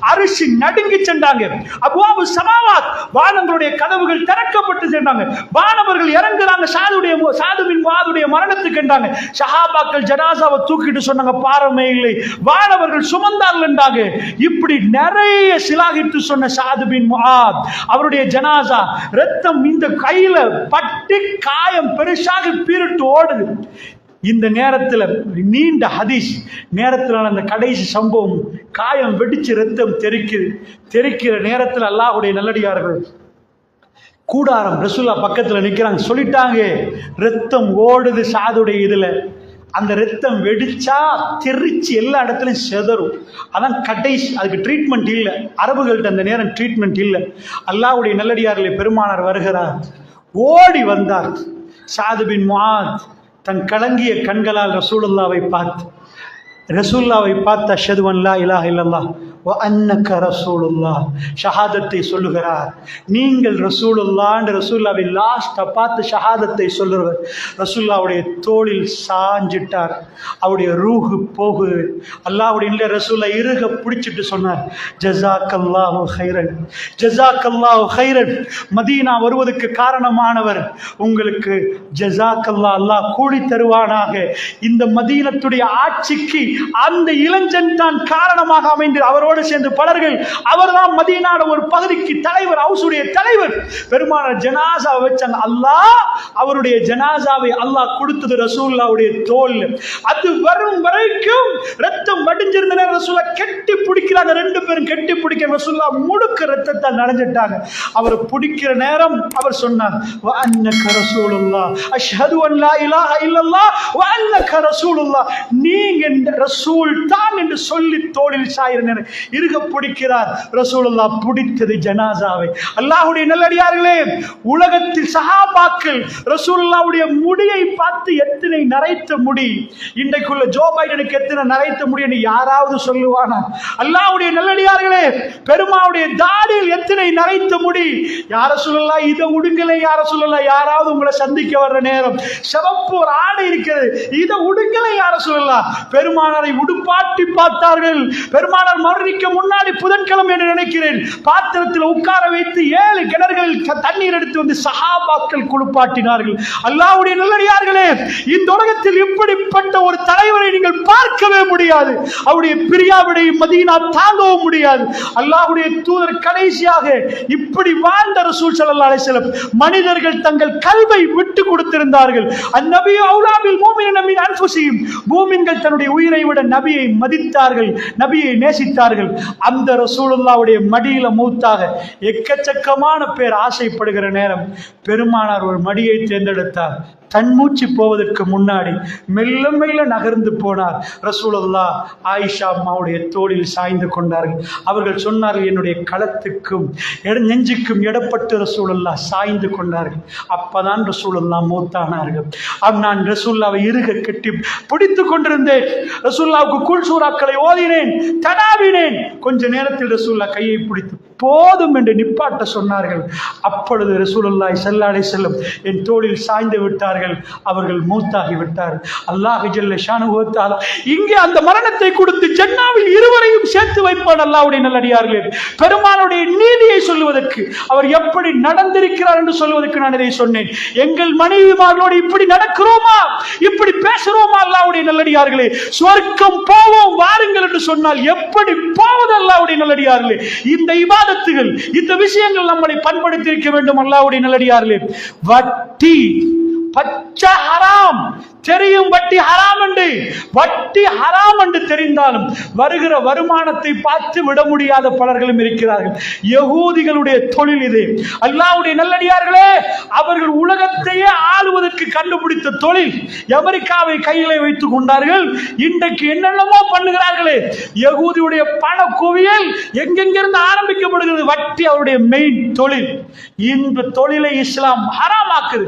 அரிசி நடுங்கி சென்றாங்க. அப்வாபு ஸமாவாத் வானங்களுடைய கதவுகள் திறக்கப்பட்டு சென்றாங்க. வானவர்கள் இறங்குறாங்க. ஷாது பின் முஆதுடைய மரணத்துக்கு என்றாங்க. சஹாபாக்கள் ஜனாசாவை தூக்கிட்டு சொன்னாங்க, பாரமே இல்லை, வானவர்கள் சுமந்தார்கள் என்றாங்க. இப்படி நிறைய சிலாகிட்டு சொன்ன ஷாது பின் முஆத் அவருடைய ஜனாசா ரத்தம் இந்த கையில பட்டு காயம் பெருசாக பீரிட்டு ஓடுது. இந்த நேரத்தில் நீண்ட ஹதீஸ் நேரத்தில் அந்த கடைசி சம்பவம், காயம் வெடிச்சு ரத்தம் தெரிக்கிற நேரத்தில் அல்லாஹ்வுடைய நல்லடியார்கள் கூடாரம் ரசூலுல்லாஹ் பக்கத்தில் நிற்கிறாங்க. சொல்லிட்டாங்க, ரத்தம் ஓடுது ஷாதுடைய இதுல. அந்த ரத்தம் வெடிச்சா தெரிச்சு எல்லா இடத்துலையும் செதறும். அதான் கடைசி. அதுக்கு ட்ரீட்மெண்ட் இல்லை. அரபுகள்கிட்ட அந்த நேரம் ட்ரீட்மெண்ட் இல்லை. அல்லாஹ்வுடைய நல்லடியார்களை பெருமானார் வருகிறார். ஓடி வந்தார். ஷாது பின் முஆத் தன் கலங்கிய கண்களால் ரசூலுல்லாவை பார்த்து அஷ்ஹது அன் லா இலாஹ இல்லல்லாஹ் வ அன்னக ரசூலுல்லாஹ் ஷஹாதத்தை சொல்லுகிறார். நீங்கள் ரசூலுல்லாஹ்ன்ற ரசூலுல்லாவை லாஸ்ட்டை பார்த்து ஷஹாதத்தை சொல்லுகிறார். ரசூலுல்லாவுடைய தோளில் சாஞ்சிட்டார். அவருடைய ரூஹு போகுது. அல்லாஹ்வுடைய இல்ல ரசூலுல்லாஹ் இறுக பிடிச்சிட்டு சொன்னார், ஜஸாக்கல்லாஹு கைரன், ஜஸாக்கல்லாஹு கைரன். மதீனா வருவதற்கு காரணமானவர் உங்களுக்கு ஜஸாக்கல்லாஹ், அல்லாஹ் கூலி தருவானாக. இந்த மதீனத்துடைய ஆட்சிக்கு அந்த இளைஞன் தான் காரணமாக அமைந்து அவரோடு சேர்ந்து பலர்கள். அவர்தான் மதீனாவோட ஒரு பகுதிக்கு தலைவர், ஹவுஸுடைய தலைவர். பெருமானார் ஜனாசாவை வச்சாங்க. அல்லாஹ் அவருடைய ஜனாசாவை அல்லாஹ் கொடுத்தது ரசூலுல்லாஹ்வுடைய தோல். அது வரும் வரைக்கும் ரத்தம் வடிஞ்சிருந்த நேரம் ரசூலுல்லாஹ் கெட்டி பிடிக்கிறாங்க. 2 பேரும் கெட்டி பிடிக்க ரசூலுல்லாஹ் முழுக்க ரத்தத்தால் நனைஞ்சிட்டாங்க. அவர் பிடிக்கிற நேரம் அவர் சொன்னார், வ அன்னக ரசூலுல்லாஹ், அஷ்ஹது அன் லா இலாஹ இல்லல்லாஹ் வ அன்னக ரசூலுல்லாஹ், நீங்க ரசூல் தான் என்று சொல்லி தோளில் சாயிர நேரம் இறுக பிடிக்கிறார். ரசூலுல்லாஹ் பிடித்தது ஜனாசாவை. அல்லாஹ்வுடைய நல்லடியார்களே, உலகத்தில் சஹாபாக்கள் ரசூலுல்லாஹ்வுடைய முடியை பார்த்து எத்தனை நரைத்த முடி, இன்றைக்குள்ள ஜோ பைடனுக்கு எத்தனை நரைத்த முடின்னு யாராவது சொல்லுவானா? அல்லாஹ்வுடைய நல்லடியார்களே, பெருமாவுடைய தாடியில் எத்தனை நரைத்த முடி. யார சொல்லலாம், இதை உடுங்களே யார சொல்லலாம். யாராவது உங்களை சந்திக்க வர்ற நேரம் சிவப்பு ஒரு ஆடை இருக்கிறது, இதை உடுங்களே யார சொல்லலாம். பெருமானாரை உடுப்பாட்டி பார்த்தார்கள். பெருமானார் மரணிக்க முன்னாடி புதன்கிழமை என்று நினைக்கிறேன், பாத்திரத்தில் உட்கார வைத்து 7 கிணறுகளில் தண்ணீர் எடுத்து வந்து சஹாபாக்கள் குளிப்பாட்டினார்கள். அல்லாஹ்வுடைய நல்லடியார்களே, இந்த உலகத்தில் இப்படிப்பட்ட ஒரு தலைவரை நீங்கள் பார்க்கவே முடியாது. அவருடைய பிரியாவிடை மதீனா தாங்கவும் முடியாது. அல்லாஹ்வுடைய தூதர் கடைசியாக இப்படி வாழ்ந்த ரசூல் ஸல்லல்லாஹு அலைஹி வஸல்லம் மனிதர்கள் தங்கள் கல்வை விட்டு கொடுத்திருந்தார்கள். அந்நபி அவுலா பில் முஃமினீன மின் அன்ஃபுஸிஹிம், மூமின்கள் தன்னுடைய உயிரை விட நபியை மதித்தார்கள், நபியை நேசித்தார்கள். அந்த ரசூலுல்லாஹ்வுடைய மடியில மௌத்தாக எக்கச்சக்கமான பேர் ஆசைப்படுகிற நேரம் பெருமானார் ஒரு மடியை தேர்ந்தெடுத்தார். தன்மூச்சு போவதற்கு முன்னாடி மெல்ல மெல்ல நகர்ந்து போனார். ரசூலுல்லாஹ் ஆயிஷா அம்மாவுடைய தோளில் சாய்ந்து கொண்டார்கள். அவர்கள் சொன்னார்கள், என்னுடைய களத்துக்கும் நெஞ்சுக்கும் இடப்பட்டு ரசூலுல்லாஹ் சாய்ந்து கொண்டார்கள். அப்பதான் ரசூலுல்லாஹ் மூத்தானார்கள். நான் ரசூலுல்லாவை இறுக கட்டி பிடித்து கொண்டிருந்தேன். ரசூலுல்லாவுக்கு குல் சூறாக்களை ஓதினேன், தடாவினேன். கொஞ்ச நேரத்தில் ரசூலுல்லாஹ் கையை பிடித்து போதும் என்று நிப்பாட்ட சொன்னார்கள். அப்பொழுது ரசூலுல்லாஹி ஸல்லல்லாஹு அலைஹி வஸல்லம் என் தோளில் சாய்ந்து விட்டார்கள். அவர்கள் மூத்தாகி விட்டார்கள். அல்லாஹ் ஜல்ல ஷானுஹு வ தஆலா இங்கே அந்த மரணத்தை கொடுத்து ஜன்னாவில் இருவரையும் சேர்த்து வைப்பான். அல்லாஹ்வுடைய நல்லடியார்களே, பெருமானுடைய நீதியை சொல்லுவதற்கு, அவர் எப்படி நடந்திருக்கிறார் என்று சொல்வதற்கு நான் இதை சொன்னேன். எங்கள் மனைவிமார்களோடு இப்படி நடக்கிறோமா, இப்படி பேசுறோமா? அல்லாஹ்வுடைய நல்லடியார்களே, சொர்க்கம் போவோம் வாருங்கள் என்று சொன்னால் எப்படி போவது? அல்லாஹ்வுடைய நல்லடியார்களே, இந்த இபாதத்துகள், இந்த விஷயங்கள் நம்மளை பண்படுத்தி இருக்க வேண்டும். அல்லாஹ்வுடைய நல்லடியார்களே, வட்டி பச்சை ஹராம் தெரியும். வட்டி ஹராம் என்று, வட்டி ஹராம் என்று தெரிந்தாலும் வருகிற வருமானத்தை பார்த்து விட முடியாத பலர்களும் இருக்கிறார்கள். யகூதிகளுடைய தொழில் இது. அல்லாஹ்வுடைய நல்லடியார்களே, அவர்கள் உலகத்தையே ஆளுவதற்கு கண்டுபிடித்த தொழில். அமெரிக்காவை கையிலே வைத்துக் கொண்டார்கள். இன்றைக்கு என்னென்னமோ பண்ணுகிறார்களே. யகூதியுடைய பண குவியல் எங்கெங்கிருந்து ஆரம்பிக்கப்படுகிறது? வட்டி அவருடைய மெயின் தொழில். இந்த தொழிலை இஸ்லாம் ஹராமாக்குது.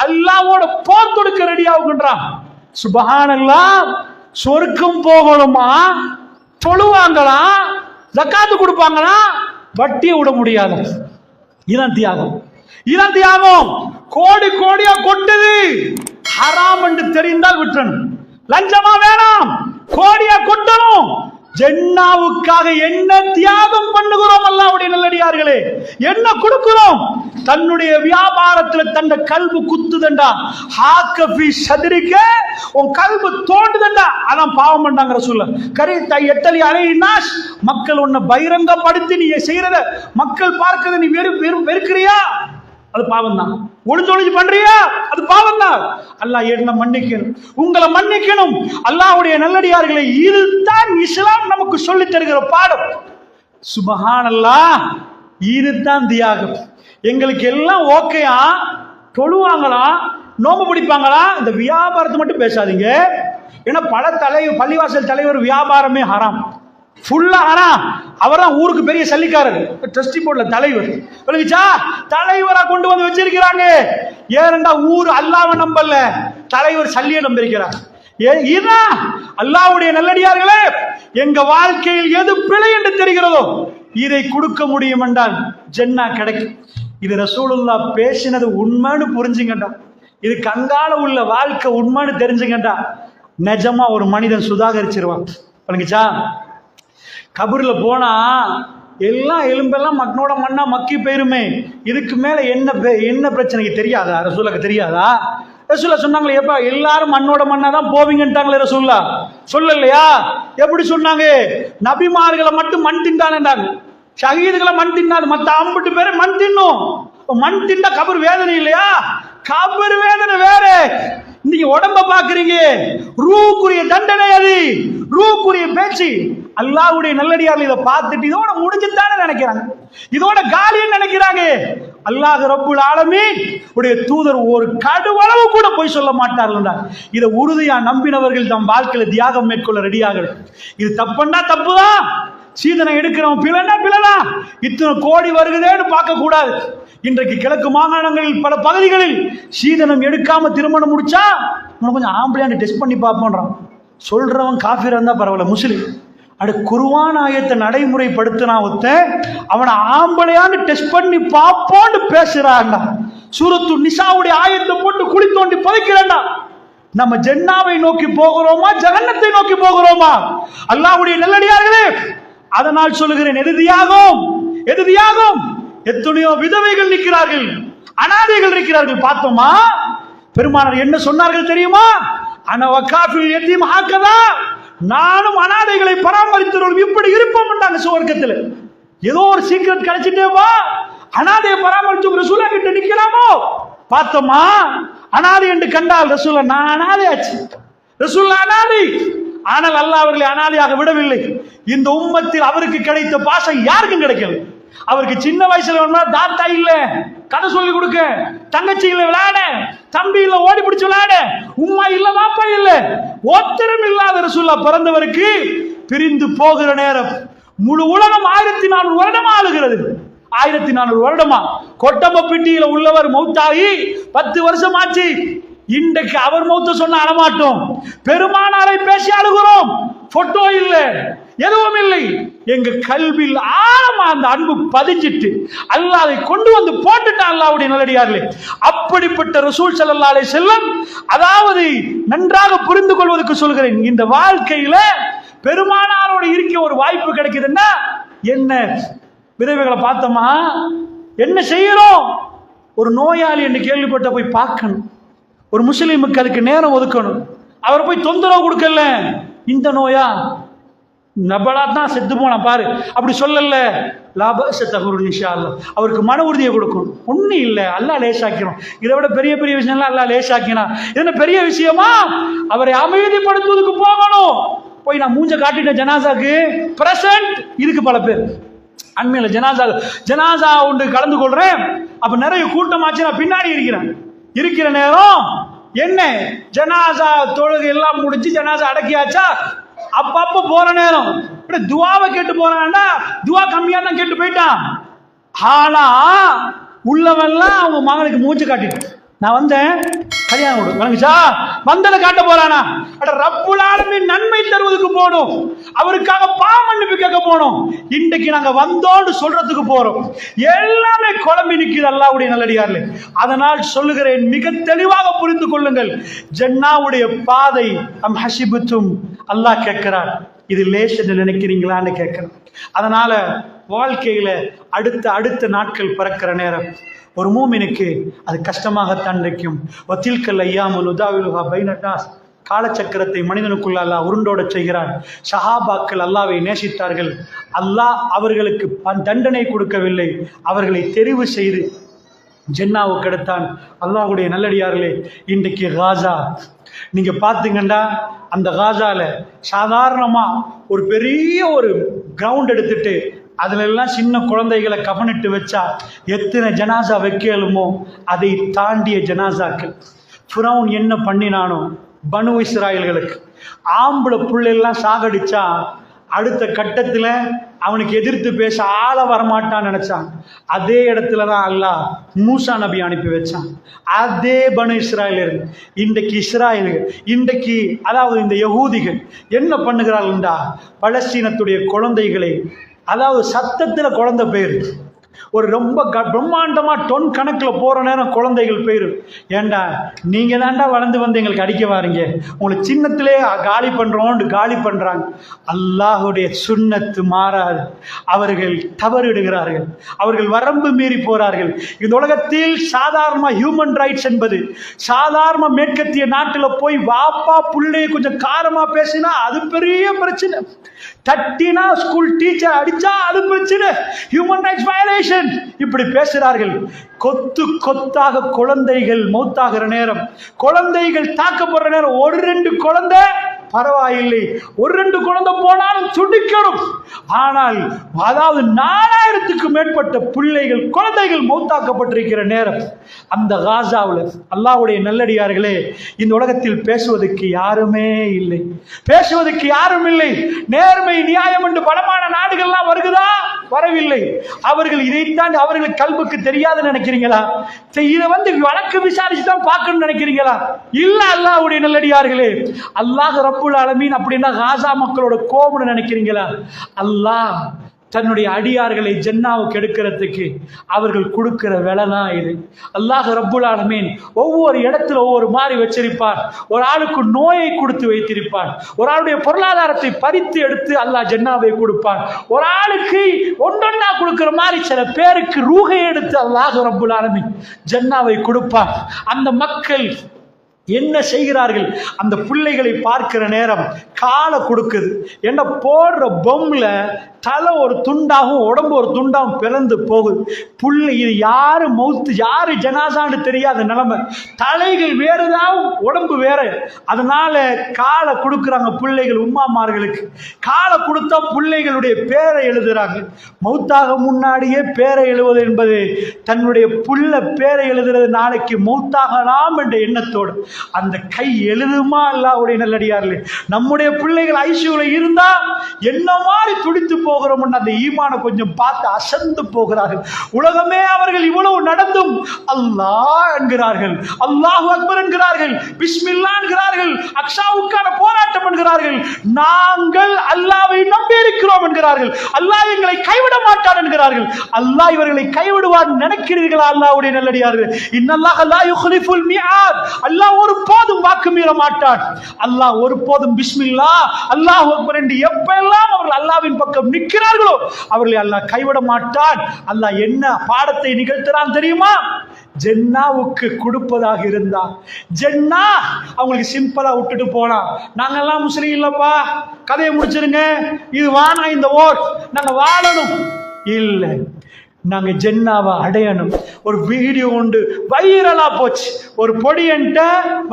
அல்லாஹ்வோட போர் தொடுக்க ரெடி ஆகுகின்றான். சுப்ஹானல்லாஹ். சொர்க்கம் போகணுமா, தொழுவாங்களா, ஜக்காத்து கொடுப்பாங்களா, வட்டியை விட முடியாது. இதான் தியாகம், இதான் தியாகம். கோடி கோடியா கொட்டுது, ஹராம் என்று தெரிந்தால் விட்டுறணும். லஞ்சமா வேணாம், கோடியா கொட்டணும். ஜன்னாவுக்காக என்ன தியாகம் பண்ணுகிறோம்? அல்லாஹ்வுடைய நல்லடியார்களே, என்ன கொடுக்கிறோம்? தன்னுடைய வியாபாரத்தில் தன்னை கல்பு குத்துதண்டா, ஹாக்கஃபி சதுரிக்க உன் கல்பு தோண்டுதண்டா, அதான் பாவம் பண்ணாங்க ரசூலுல்லாஹ். கரீத்தை எட்டலி அலைனாஸ், மக்கள் உன்னை பகிரங்கப்படுத்தி நீ செய்யறத மக்கள் பார்க்கறத நீ வெறுக்கிறியா? அது பாவம் தான். ஒளிஞ்சொளிஞ்சு பண்றியா? அது பாவம் தான். அல்லாஹ் என்ன மன்னிக்கணும், உங்களை மன்னிக்கணும். அல்லாஹ்வுடைய நல்லடியார்களே, இதுதான் இஸ்லாம் நமக்கு சொல்லி தருகிற பாடம். சுப்ஹானல்லாஹ். இதுதான் தியாகம். எங்களுக்கு எல்லாம் ஓகேயா, தொழுவாங்களா, நோம்பு பிடிப்பாங்களா, இந்த வியாபாரத்தை மட்டும் பேசாதீங்க. ஏன்னா பல பள்ளிவாசல் தலைவர் வியாபாரமே ஹராம், ஃபுல்லா ஹராம். அவர் தான் ஊருக்கு பெரிய சல்லிக்காரர், ட்ரஸ்டி போர்ட்ல தலைவர். விளங்குச்சா? தலைவரா கொண்டு வந்து வச்சிருக்கிறாங்க. ஏனென்றா ஊர் அல்லாஹ்வை நம்பல, தலைவர் சல்லியை நம்பியிருக்கிறார். இதுதான் அல்லாஹ்வுடைய நல்லடியார்களே, எங்க வாழ்க்கையில் எது பிழை என்று தெரிகிறதோ இதை கொடுக்க முடியும் என்றால் ஜன்னா கிடைக்கும். இது ரசூலுல்லாஹ் பேசினது உண்மைன்னு புரிஞ்சுங்கண்டா, இது கங்கால உள்ள வாழ்க்கை உண்மைன்னு தெரிஞ்சுங்கண்டா, நிஜமா ஒரு மனிதன் சுதாகரிச்சிருவான். விளங்குச்சா? கபூர்ல போனா எல்லாம் எலும்பெல்லாம் மண்ணோட மண்ணா மக்கி போயிருமே. இதுக்கு மேல என்ன பிரச்சனைக்கு தெரியாதா? ரசூலுக்கு தெரியாதா? ரசூலுல்லாஹ் சொன்னாங்களே, எப்ப எல்லாரும் மண்ணோட மண்ணா தான் போவீங்கன்ட்டாங்களே ரசூலுல்லாஹ். சொல்லலையா? எப்படி சொன்னாங்க? நபிமார்களை மட்டும் மண் திண்டான்டாங்க, ஷஹீதுகளை மண் தின்னாது, மத்த 50 பேரை மண் தின்னும். மண் திண்டா கபர் வேதனை இல்லையா? கபர் வேதனை வேற. நீங்க உடம்ப பாக்குறீங்க, ரூக்குரிய தண்டனை அது, ரூக்குரிய பேச்சு. அல்லாஹ்வுடைய நல்லடியார்கள் இதை பார்த்துட்டு இதோட முடிஞ்சுதானே நினைக்கிறாங்க, இதோட காலின்னு நினைக்கிறாங்க. அல்லாஹ் ரப்புல் ஆலமீன் உடைய தூதர் ஒரு கடுவளவு கூட போய் சொல்ல மாட்டார்கள். இதை உறுதியா நம்பினவர்கள் தம் வாழ்க்கையில தியாகம் மேற்கொள்ள ரெடியாக. இது தப்புன்னா தப்புதான், சீதனை எடுக்கிறவன் பிழைனா பிழைதான். இத்தனை கோடி வருகுதேன்னு பார்க்க கூடாது. இன்றைக்கு கிழக்கு மாகாணங்களில் பல பகுதிகளில் சீதனம் எடுக்காம திருமணம் முடிச்சா கொஞ்சம் ஆம்பளையாண்டு டெஸ்ட் பண்ணி பார்ப்போன்றான். சொல்றவன் காஃபிரா இருந்தா பரவாயில்ல, முஸ்லிம். அட குர்ஆன் ஆயத்தை நடைமுறைப்படுத்தினா அவனை ஆம்பளையான்னு டெஸ்ட் பண்ணி பார்ப்போன்னு பேசுறாங்க. சூரத்து நிசாவுடைய ஆயத்தை போட்டு குழி தோண்டி புதைக்கிறான்டா. நம்ம ஜன்னாவை நோக்கி போகிறோமா, ஜஹன்னத்தை நோக்கி போகிறோமா? அல்லாஹ்வுடைய நல்லடியார்களே, அதனால் சொல்லுகிறேன், எது தியாகம், எது தியாகம்? எத்தனையோ விதவைகள் நிற்கிறார்கள், அனாதைகள் இருக்கிறார்கள். பார்த்தோமா? பெருமானார் என்ன சொன்னார்கள் தெரியுமா? அனவகாஃபில் யதீம் ஹக்கதா, நானும் அனாதைகளை பராமரித்தவர்கள் இப்படி இருப்போம் என்றாங்க சுவர்க்கத்தில். ஏதோ ஒரு சீக்கிரட் கிடைச்சிட்டே வா, அனாதையை பராமரிச்சு ரசூலா கிட்ட நிக்கலாமோ? பார்த்தோமா? அனாதை என்று கண்டால் ரசூலா, நான் அனாதையாச்சு, ரசூலா அனாதை. ஆனால் அல்லாஹ் அவர்களை அனாதையாக விடவில்லை. இந்த உம்மத்தில் அவருக்கு கிடைத்த பாசம் யாருக்கும் கிடைக்கல. அவருக்கு சின்ன வயசுல தாத்தா இல்ல கதை சொல்லி கொடுக்க, தங்கச்சி இல்ல விளையாட, தம்பி இல்ல ஓடி பிடிச்சு விளையாட, உம்மா இல்ல வாப்பா இல்ல, ஒத்தரும் இல்லாத ரசூலுல்லாஹ் பிறந்தவருக்கு பிரிந்து போகிற நேரம். முழு உலகம் 1400 வருடம் ஆளுகிறது. 1400 வருடமா கொட்டம்ப பிட்டியில உள்ளவர் மௌத்தாகி 10 வருஷம் ஆச்சு. இன்றைக்கு அவர் மௌத்த சொன்ன அழமாட்டோம், பெருமானாரை பேசி அழுகிறோம். போட்டோ இல்ல, எதுவும் இல்லை. எங்க கல்வியில் ஆழமா அந்த அன்பு பதிஞ்சிட்டு அல்லாஹ் அதை கொண்டு வந்து போட்டுட்டான். அல்லாஹ்வுடைய நல்லடியார்களே, அப்படிப்பட்ட ரசூல் ஸல்லல்லாஹு அலைஹி வஸல்லம், அதாவது நன்றாக புரிந்து கொள்வதற்கு சொல்கிறேன், இந்த வாழ்க்கையில பெருமானாரோடு இருக்க ஒரு வாய்ப்பு கிடைக்குதுன்னா என்ன? விதவைகளை பார்த்தோமா, என்ன செய்யறோம்? ஒரு நோயாளி என்று கேள்விப்பட்ட போய் பார்க்கணும். ஒரு முஸ்லீமுக்கு அதுக்கு நேரம் ஒதுக்கணும். அவரை போய் தொந்தரவு கொடுக்கல. இந்த நோயா நபலா தான் செத்து போனா பாரு, அப்படி சொல்லல. அவருக்கு மன உறுதியை கொடுக்கணும். ஒன்னும் இல்லை, அல்லாஹ் லேசாக்கிறோம். இதை விட பெரிய பெரிய விஷயம்லாம் அல்லாஹ் லேசாக்கினா என்ன பெரிய விஷயமா? அவரை அமைதிப்படுத்துவதற்கு போகணும். போய் நான் மூஞ்ச காட்டிட்டேன் ஜனாசாக்கு பிரசன்ட். இதுக்கு பல பேர் அண்மையில ஜனாசா ஒன்று கலந்து கொள்றேன். அப்ப நிறைய கூட்டமாச்சு, நான் பின்னாடி இருக்கிற நேரம் என்ன ஜனாசா தொழுகை எல்லாம் முடிஞ்சு ஜனாசா அடக்கியாச்சா, அப்பப்ப போற நேரம் துவாவை கேட்டு போறான்டா, துவா கம்மியா தான் கேட்டு போயிட்டான். ஆனா உள்ளவெல்லாம் அவங்க மகனுக்கு மூச்சு காட்டிட்டு நான் வந்தேன், கல்யாணம் கொடு வணங்குச்சா, வந்ததை காட்ட போறானா? அட ரப்புல் ஆலமீன் நன்மை தருவதற்கு போனோம், அவருக்காக பாவமன்னிப்பு கேட்க போனோம். இன்றைக்கு நாங்க வந்தோன்னு சொல்றதுக்கு போறோம். எல்லாமே குழம்பி நிற்குது அல்லாஹ்வுடைய நல்லடியார்களே. அதனால் சொல்லுகிறேன், மிக தெளிவாக புரிந்து கொள்ளுங்கள். ஜன்னாவுடைய பாதை அம் ஹசிபுத்தும் அல்லாஹ் கேட்கிறார். இது லேஸ் என்று நினைக்கிறீங்களான்னு கேட்கிறேன். அதனால வாழ்க்கையில அடுத்த நாட்கள் பிறக்கிற நேரம் ஒரு மூமினுக்கு அது கஷ்டமாகத்தான் இருக்கும். வத்தில்கல் ஐயாமுல் உதாவிலுஹா பைனன்னாஸ், காலச்சக்கரத்தை மனிதனுக்குள்ள அல்லாஹ் உருண்டோட செய்கிறான். ஷஹாபாக்கள் அல்லாவை நேசித்தார்கள். அல்லாஹ் அவர்களுக்கு தண்டனை கொடுக்கவில்லை, அவர்களை தெரிவு செய்து ஜன்னாவுக்கு எடுத்தான். அல்லாஹ்வுடைய நல்லடியார்களே, இன்றைக்கு காசா நீங்க பார்த்தீங்கன்னா, அந்த காசால சாதாரணமா ஒரு பெரிய ஒரு கிரவுண்ட் எடுத்துட்டு அதுல எல்லாம் சின்ன குழந்தைகளை கவனிட்டு வச்சா எத்தனை ஜனாசா வைக்கலுமோ அதை தாண்டிய ஜனாசாக்கள். ஃபிரௌன் என்ன பண்ணினானோ பனு இஸ்ராயல்களுக்கு, ஆம்பளை புள்ளெல்லாம் சாகடிச்சா அடுத்த கட்டத்துல அவனுக்கு எதிர்த்து பேச ஆள வரமாட்டான்னு நினைச்சான். அதே இடத்துல தான் அல்லாஹ் மூசா நபி அனுப்பி வச்சான். அதே பனு இஸ்ராயல் இன்றைக்கு அதாவது இந்த யகூதிகள் என்ன பண்ணுகிறார்கள்டா, பலஸ்தீனத்துடைய குழந்தைகளை, அதாவது சத்தத்துல குழந்தை பேரு, ஒரு ரொம்ப பிரம்மாண்டமா டொன் கணக்கில் போற நேரம் குழந்தைகள் பேரு. ஏண்டா நீங்க தாண்டா வளர்ந்து வந்து எங்களுக்கு அடிக்க வாரீங்க, உங்களை சின்னத்திலே காலி பண்றாங்க. அல்லாஹுடைய சுன்னத்து மாறாது. அவர்கள் தவறிடுகிறார்கள், அவர்கள் வரம்பு மீறி போறார்கள். இந்த உலகத்தில் சாதாரண ஹியூமன் ரைட்ஸ் என்பது, சாதாரண மேற்கத்திய நாட்டில் போய் வாப்பா புள்ளைய கொஞ்சம் காரமா பேசினா அது பெரிய பிரச்சனை, தட்டினா ஸ்கூல் டீச்சர் அடிச்சா அது பிரச்சனை, ஹியூமன் ரைட்ஸ் வயலேஷன். இப்படி பேசுகிறார்கள். கொத்தாக குழந்தைகள் மௌத்தாகிற நேரம், குழந்தைகள் தாக்கப்படுற நேரம், 1-2 குழந்தை பரவாயில்லை, 1-2 குழந்தை போனாலும் துடிக்கணும். ஆனால் அதாவது 4000க்கு மேற்பட்ட பிள்ளைகள் குழந்தைகள் மௌத்தாக்கப்பட்டிருக்கிற நேரம் அந்த காசாவில், அல்லாஹ்வுடைய நல்லடியார்களே, இந்த உலகத்தில் பேசுவதற்கு யாருமே இல்லை, நேர்மை நியாயம் என்று பலமான நாடுகள்லாம் வருகிறதா? வரவில்லை. அவர்கள் இதைத்தான் அவர்கள் கல்புக்கு தெரியாது நினைக்கிறீங்களா? இதை வழக்கு விசாரிச்சு தான் பார்க்கணும்னு நினைக்கிறீங்களா? இல்ல. அல்லாஹ்வுடைய நல்லடியார்களே, அல்லாஹ் ரப்புல் ஆலமீன் அப்படின்னா காசா மக்களோட கோபம்னு நினைக்கிறீங்களா? அல்லாஹ் தன்னுடைய அடியார்களை ஜன்னாவுக்கு எடுக்கிறதுக்கு அவர்கள் கொடுக்கிற வேலை தான் இது. அல்லாஹ் ரப்புல் ஆலமீன் ஒவ்வொரு இடத்துல ஒவ்வொரு மாதிரி வச்சிருப்பார். ஒரு ஆளுக்கு நோயை கொடுத்து வைத்திருப்பார், ஒரு ஆளுடைய பொருளாதாரத்தை பறித்து எடுத்து அல்லாஹ் ஜன்னாவை கொடுப்பார், ஒரு ஆளுக்கு ஒன்றொன்னா கொடுக்கிற மாதிரி சில பேருக்கு ரூகை எடுத்து அல்லாஹ் ரப்புல் ஆலமீன் ஜன்னாவை கொடுப்பார். அந்த மக்கள் என்ன செய்கிறார்கள்? அந்த பிள்ளைகளை பார்க்கிற நேரம் காலை கொடுக்குது. என்ன போடுற பொம்ல தலை ஒரு துண்டாகும், உடம்பு ஒரு துண்டாகும் பிறந்து போகுது. புள்ளை இது யாரு மௌத்து யாரு ஜனாசான்னு தெரியாத நிலைமை, தலைகள் வேறுதான் உடம்பு வேற. அதனால காலை கொடுக்குறாங்க பிள்ளைகள். உம்மாமார்களுக்கு காலை கொடுத்தா பிள்ளைகளுடைய பேரை எழுதுறாங்க. மௌத்தாக முன்னாடியே பேரை எழுதுவது என்பது தன்னுடைய புள்ள பேரை எழுதுறது, நாளைக்கு மௌத்தாகலாம் என்ற எண்ணத்தோடு அந்த கை எழுதுமா? அல்லாஹ்வுடைய நல்லடியார்களே, நம்முடைய பிள்ளைகள் ஐசியூல இருந்தா என்ன மாதிரி துடித்து போகிறோம் அந்த ஈமான கொஞ்சம் பார்த்து அசந்து போகிறார்கள். உலகமே அவர்கள் இவ்வளவு நடந்தும் அல்லாஹ் என்கிறார்கள், அல்லாஹு அக்பர் என்கிறார்கள், பிஸ்மில்லா என்கிறார்கள், அக்ஸாவுக்கான போராட்டம் என்கிறார்கள். நாங்கள் அல்லாஹ்வை நம்பி இருக்கிறோம் என்கிறார்கள். அல்லாஹ் எங்களை கைவிட மாட்டான் என்கிறார்கள். அல்லாஹ் இவர்களை கைவிடுவார் நினைக்கிறீர்களா? அல்லாஹ்வுடைய நல்லடியார்கள், இன்னல்லாஹ லா யுக்லிஃபுல் மிஆத், அல்லாஹ் ஒருபோதும் வாக்கு மீற மாட்டான். அல்லாஹ் ஒருபோதும் பிஸ்மில்லா அல்லாஹு அக்பர் என்று எப்பெல்லாம் அவர்கள் அல்லாஹ்வின் பக்கம் நிற்கிறார்களோ அவர்களை அல்லாஹ் கைவிட மாட்டான். அல்லாஹ் என்ன பாடத்தை நிகழ்த்துறான் தெரியுமா? ஜென்னாவுக்கு கொடுப்பதாக இருந்தா ஜென்னா அவங்களுக்கு சிம்பிளா விட்டுட்டு போலாம். நாங்கெல்லாம் முஸ்லீம் இல்லப்பா, கதையை முடிச்சிருங்க, இது வானா இந்த ஓர், நாங்க வாழணும் இல்ல, நாங்க ஜென்னாவை அடையணும். ஒரு வீடியோ உண்டு, வைரலா போச்சு. ஒரு பொடியன்ட்ட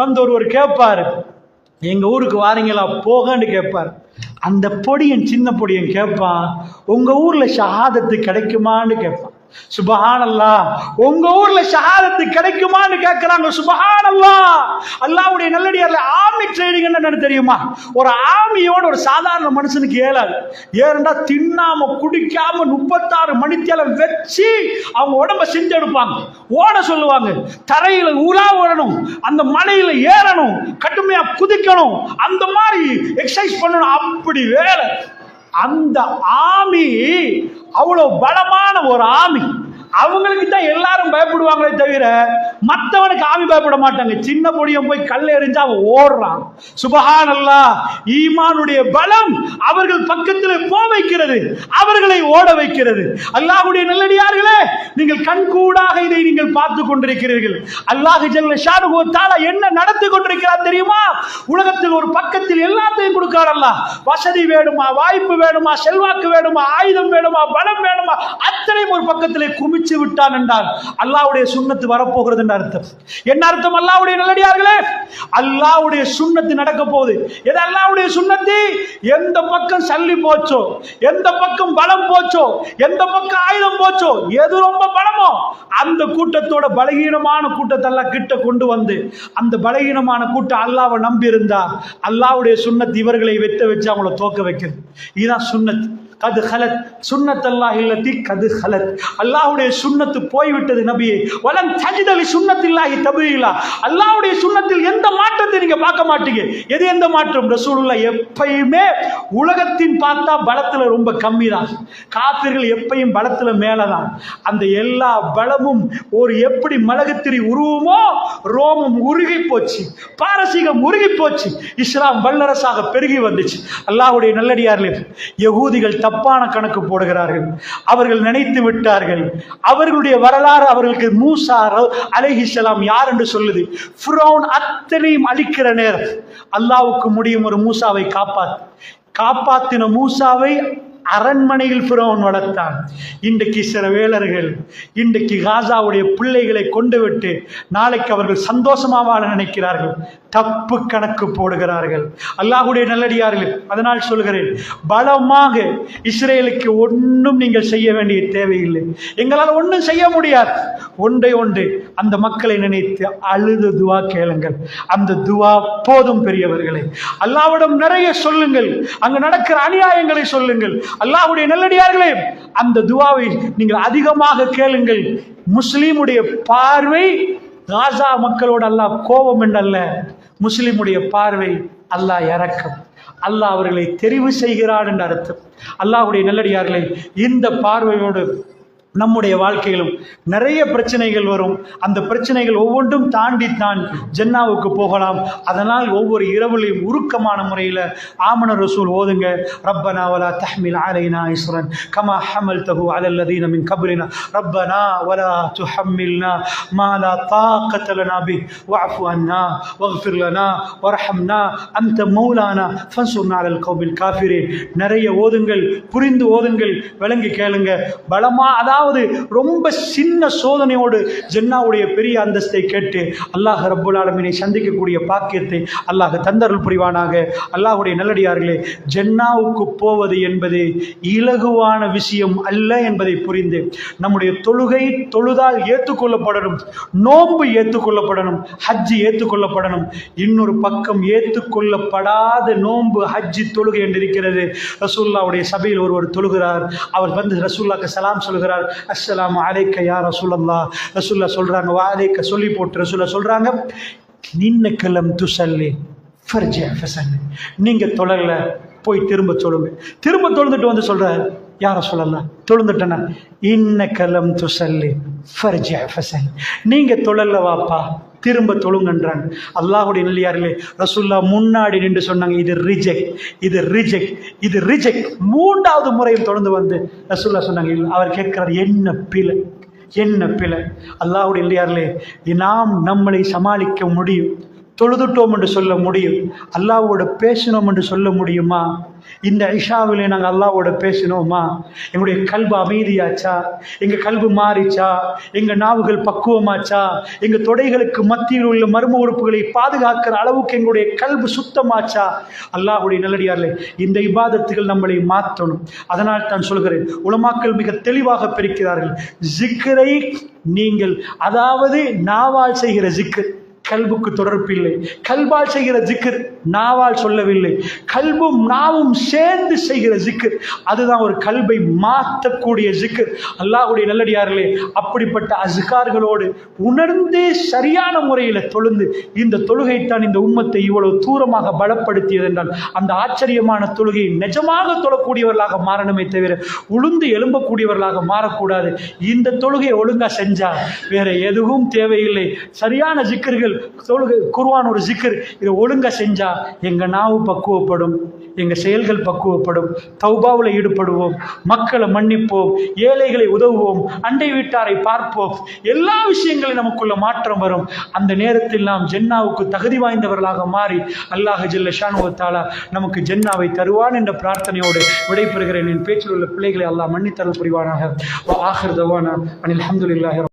வந்து ஒருவர் கேட்பாரு, எங்க ஊருக்கு வாரீங்களா போகன்னு கேட்பார். அந்த பொடியன், சின்ன பொடியன் கேட்பான், உங்க ஊர்ல ஷஹாதத்து கிடைக்குமான்னு கேட்பான். சுபஹானல்லாஹ், உங்க ஊர்ல ஷஹாதத்து கிடைக்குமான்னு கேட்கிறாங்க. சுபஹானல்லாஹ். அல்லாஹ்வுடைய நல்லடியார்ல ஆர்மி ட்ரைனிங் என்ன தெரியுமா? ஒரு ஆர்மியோட ஒரு சாதாரண மனுஷனுக்கு ஏலாது. ஏன்டா தின்னாம குடிக்காம 36 மணித்தியாலம் வச்சு அவங்க உடம்ப செஞ்செடுப்பாங்க, ஓட சொல்லுவாங்க, தரையில உலா ஓடணும், அந்த மலையில ஏறணும், கடுமையா குதிக்கணும், அந்த மாதிரி எக்ஸசைஸ் பண்ணணும், அப்படி வேலை. அந்த ஆமி அவ்வளவு பலமான ஒரு ஆமி. அவங்களுக்கு தான் எல்லாரும் பயப்படுவாங்களே தவிர மற்றவனுக்கு ஆமி பயப்பட மாட்டாங்க. சின்ன பொடியன் போய் கல் எறிஞ்சா அவன் ஓடுறான். சுபஹானல்லாஹ். ஈமானுடைய பலம் அவர்கள் பக்கத்தில் போ வைக்கிறது, அவர்களை ஓட வைக்கிறது. அல்லாஹ்வுடைய நல்லடியார்களே, நீங்கள் கண்கூடாக இதை நீங்கள் பார்த்து கொண்டிருக்கிறீர்கள். அல்லாஹ் ஜல்ல ஷானுஹு வ தஆலா என்ன நடத்தி கொண்டிருக்கிறார் தெரியுமா? உலகத்தில் ஒரு பக்கத்தில் எல்லாத்தையும் கொடுக்கிறார் அல்லாஹ். வசதி வேணுமா, வாய்ப்பு வேணுமா, செல்வாக்கு வேணுமா, ஆயுதம் வேணுமா, பலம் வேணுமா, அத்தனையும் ஒரு பக்கத்திலே குமிச்சு விட்டான் என்றால் அல்லாஹ்வுடைய சுன்னத்து வரப்போகிறது என்ற அர்த்தம். என்ன அர்த்தம்? அல்லாஹ்வுடைய நல்லடியார்களே, அல்லாஹ்வுடைய சுன்னத்து நடக்க போகுது. எது அல்லாஹ்வுடைய சுன்னத்து? எந்த பக்கம் சல்லி போச்சோ, எந்த பக்கம் பலம் போச்சோ, எந்த பக்கம் ஆயுதம் போச்சோ, எது ரொம்ப பலமோ அந்த கூட்டத்தோட பலகீனமான கூட்டத்தை எல்லாம் கிட்ட கொண்டு வந்து அந்த பலகீனமான கூட்டம் அல்லாஹ்வை நம்பி இருந்தா அல்லாஹ்வுடைய சுன்னத்து இவர்களை வெட்ட வச்சு அவங்கள தோக்க வைக்கிறது. இதுதான் சுன்னத். கது ஹலத் சுன்னத்தல்லாஹி அல்லதி கது ஹலத். அல்லாஹ்வுடைய சுன்னத்து போய்விட்டது நபியே. வலன் தஜித லி சுன்னத்தில்லாஹி தபீலா. அல்லாஹ்வுடைய சுன்னத்தில் எந்த மாற்றத்தை நீங்க பார்க்க மாட்டீங்க. எது எந்த மாற்றம்? ரசூலுல்லாஹ் எப்பயுமே உலகத்தின் பார்த்தா பலத்துல ரொம்ப கம்மி தான். காபிர்கள் எப்பயும் பலத்துல மேலதான். அந்த எல்லா பலமும் ஒரு எப்படி மிளகுத்திரி உருவமோ ரோமம் உருகி போச்சு, பாரசீகம் உருகி போச்சு, இஸ்லாம் வல்லரசாக பெருகி வந்துச்சு. அல்லாஹ்வுடைய நல்லடியார்களே, யகூதிகள் தப்பான கணக்கு போடுகிறார்கள். அவர்கள் நினைத்து விட்டார்கள் அவர்களுடைய வரலாறு அவர்களுக்கு மூசா அலைஹிஸ்ஸலாம் யார் என்று சொல்லுது. ஃபிரௌன் அத்தனையும் அழிக்கிற நேரம் அல்லாஹ்வுக்கு முடியும் ஒரு மூசாவை காப்பாத்தின மூசாவை அரண்மனையில் ஃபிரௌன் வளர்த்தான். இன்றைக்கு சில வேளர்கள் இன்றைக்கு காசாவுடைய பிள்ளைகளை கொண்டு விட்டு நாளைக்கு அவர்கள் சந்தோஷமா வாழ நினைக்கிறார்கள். தப்பு கணக்கு போடுகிறார்கள். அல்லாஹ்வுடைய நல்லடியார்கள், அதனால் சொல்கிறேன், பலமாக இஸ்ரேலுக்கு ஒன்றும் நீங்கள் செய்ய வேண்டிய தேவையில்லை. எங்களால் ஒன்றும் செய்ய முடியாது. ஒன்று அந்த மக்களை நினைத்து அழுது துவா கேளுங்கள். அந்த துவா போதும் பெரியவர்களே. அல்லாஹ்விடம் நிறைய சொல்லுங்கள், அங்கு நடக்கிற அநியாயங்களை சொல்லுங்கள். அல்லாஹ்வுடைய நல்லடியார்களே, அந்த துவாவை நீங்கள் அதிகமாக கேளுங்கள். முஸ்லிமுடைய பார்வை காசா மக்களோடு அல்லாஹ் கோபம் என்றல்ல, முஸ்லிமுடைய பார்வை அல்லாஹ் இரக்கம். அல்லாஹ் அவர்களை தெரிவு செய்கிறான் என்ற அர்த்தம். அல்லாஹ்வுடைய நல்லடியார்களை, இந்த பார்வையோடு நம்முடைய வாழ்க்கையிலும் நிறைய பிரச்சனைகள் வரும். அந்த பிரச்சனைகள் ஒவ்வொன்றும் தாண்டித்தான் ஜன்னாவுக்கு போகலாம். அதனால் ஒவ்வொரு இரவுலையும் உருக்கமான முறையில் ஆமன ரசூல் ஓதுங்க. ரப்பனா வலா தஹ்மில் அலைனா இஸ்ரன் கமா ஹமல்தஹு அலல் லதீன மின் கப்ரினா ரப்பனா வலா துஹம்மில்னா மா லா தாகத லனா பி வஅஃபு அன்னா வக்ஃபிர் லனா வர்ஹம்னா அன்த மௌலானா ஃபன்சுர்னா அலல் கௌமில் காஃபிரீன். நிறைய ஓதுங்கள், புரிந்து ஓதுங்கள், விளங்கி கேளுங்க. பலமா அதாவது முதலாவது ரொம்ப சின்ன சோதனையோடு ஜன்னாவுடைய பெரிய அந்தஸ்தை கேட்டு அல்லாஹ் ரப்புல் ஆலமீனை சந்திக்கக்கூடிய பாக்கியத்தை அல்லாஹ் தந்தருள் புரிவானாக. அல்லாஹ்வுடைய நல்லடியார்களே, ஜன்னாவுக்கு போவது என்பது இலகுவான விஷயம் அல்ல என்பதை புரிந்து நம்முடைய தொழுகை தொழுதால் ஏற்றுக்கொள்ளப்படணும், நோன்பு ஏற்றுக்கொள்ளப்படணும், ஹஜ்ஜி ஏற்றுக்கொள்ளப்படணும். இன்னொரு பக்கம் ஏற்றுக்கொள்ளப்படாத நோன்பு, ஹஜ்ஜி, தொழுகை என்று இருக்கிறது. ரசூலுல்லாஹ்வுடைய சபையில் ஒருவர் தொழுகிறார். அவர் வந்து ரசூலுல்லாஹ்க்கு சலாம் சொல்கிறார். அஸ்ஸலாமு அலைக்க யா ரசூலல்லாஹ். ரசூலுல்லாஹ் சொல்றாங்க, வா அலைக்க சொல்லி போட்டு ரசூலுல்லாஹ் சொல்றாங்க, இன்னக லம் துஸல்லி ஃபர்ஜி ஃபஸல்லி. நீங்க தொழல, போய் திரும்ப சொல்லுங்க. திரும்ப தொழுந்துட்டு வந்து சொல்றார், யா ரசூலல்லாஹ் தொழுந்துட்டேனா? இன்னக லம் துஸல்லி ஃபர்ஜி ஃபஸல்லி. நீங்க தொழல வாப்பா, திரும்ப தொழுங்கன்றாங்க. அல்லாஹ்வுடைய நல்லடியார்களே, ரசூலுல்லாஹ் முன்னாடி நின்று சொன்னாங்க, இது ரிஜெக்ட், இது ரிஜெக்ட், இது ரிஜெக்ட். மூன்றாவது முறையில் தொடர்ந்து வந்து ரசூலுல்லாஹ் சொன்னாங்க, இல்லை. அவர் கேட்கிறார், என்ன பிழை, என்ன பிழை? அல்லாஹ்வுடைய நல்லடியார்களே, நாம் நம்மளை சமாளிக்க முடியும், தொழுதுட்டோம் என்று சொல்ல முடியும், அல்லாஹ்வோட பேசினோம் என்று சொல்ல முடியுமா? இந்த இஷாவிலே நாங்கள் அல்லாஹ்வோட பேசினோமா? எங்களுடைய கல்பு அமைதியாச்சா? எங்கள் கல்பு மாறிச்சா? எங்கள் நாவுகள் பக்குவமாச்சா? எங்கள் தொடைகளுக்கு மத்தியில் உள்ள மர்ம உறுப்புகளை பாதுகாக்கிற அளவுக்கு எங்களுடைய கல்பு சுத்தமாச்சா? அல்லாஹ்வுடைய நல்லடியார்களே, இந்த இபாதத்துகள் நம்மளை மாற்றணும். அதனால் தான் சொல்கிறேன், உலமாக்கள் மிக தெளிவாக பிரிக்கிறார்கள். ஜிக்ரை நீங்கள், அதாவது நாவால் செய்கிற ஜிக்ர், கல்புக்கு தொடர்பில்லை. கல்பால் செய்கிற ஜிக்ர், நாவால் சொல்லவில்லை. கல்பும் நாவும் சேர்ந்து செய்கிற ஜிக்ர், அதுதான் ஒரு கல்பை மாற்றக்கூடிய ஜிக்ர். அல்லாஹ்வுடைய நல்லடியார்களே, அப்படிப்பட்ட அஸ்கார்களோடு உணர்ந்தே சரியான முறையில் தொழுந்து, இந்த தொழுகை தான் இந்த உம்மத்தை இவ்வளவு தூரமாக பலப்படுத்தியது என்றால், அந்த ஆச்சரியமான தொழுகை நிஜமாக தொழக்கூடியவர்களாக மாறணுமே தவிர உளுந்து எழும்பக்கூடியவர்களாக மாறக்கூடாது. இந்த தொழுகையை ஒழுங்கா செஞ்சா வேற எதுவும் தேவையில்லை. சரியான ஜிக்கர்கள், தொழுகை, குர்ஆன் ஒரு ஜிக்கர், இதை ஒழுங்கா செஞ்சா எங்க நாவு பக்குவப்படும், எங்க செயல்கள் பக்குவப்படும், தௌபாவில் ஈடுபடுவோம், மக்களை மன்னிப்போம், ஏழைகளை உதவுவோம், அண்டை வீட்டாரை பார்ப்போம், எல்லா விஷயங்களும் நமக்குள்ள மாற்றம் வரும். அந்த நேரத்தில் நாம் ஜன்னாவுக்கு தகுதி வாய்ந்தவர்களாக மாறி அல்லாஹ் ஜல்ல ஷானுஹு வ தஆலா நமக்கு ஜன்னாவை தருவான் என்ற பிரார்த்தனையோடு விடைபெறுகிறேன். என் பேச்சில் உள்ள பிள்ளைகளை அல்லாஹ் மன்னித்தருள் புரிவானாக. வ ஆகிர் தவானா அனில் ஹம்துலில்லாஹி.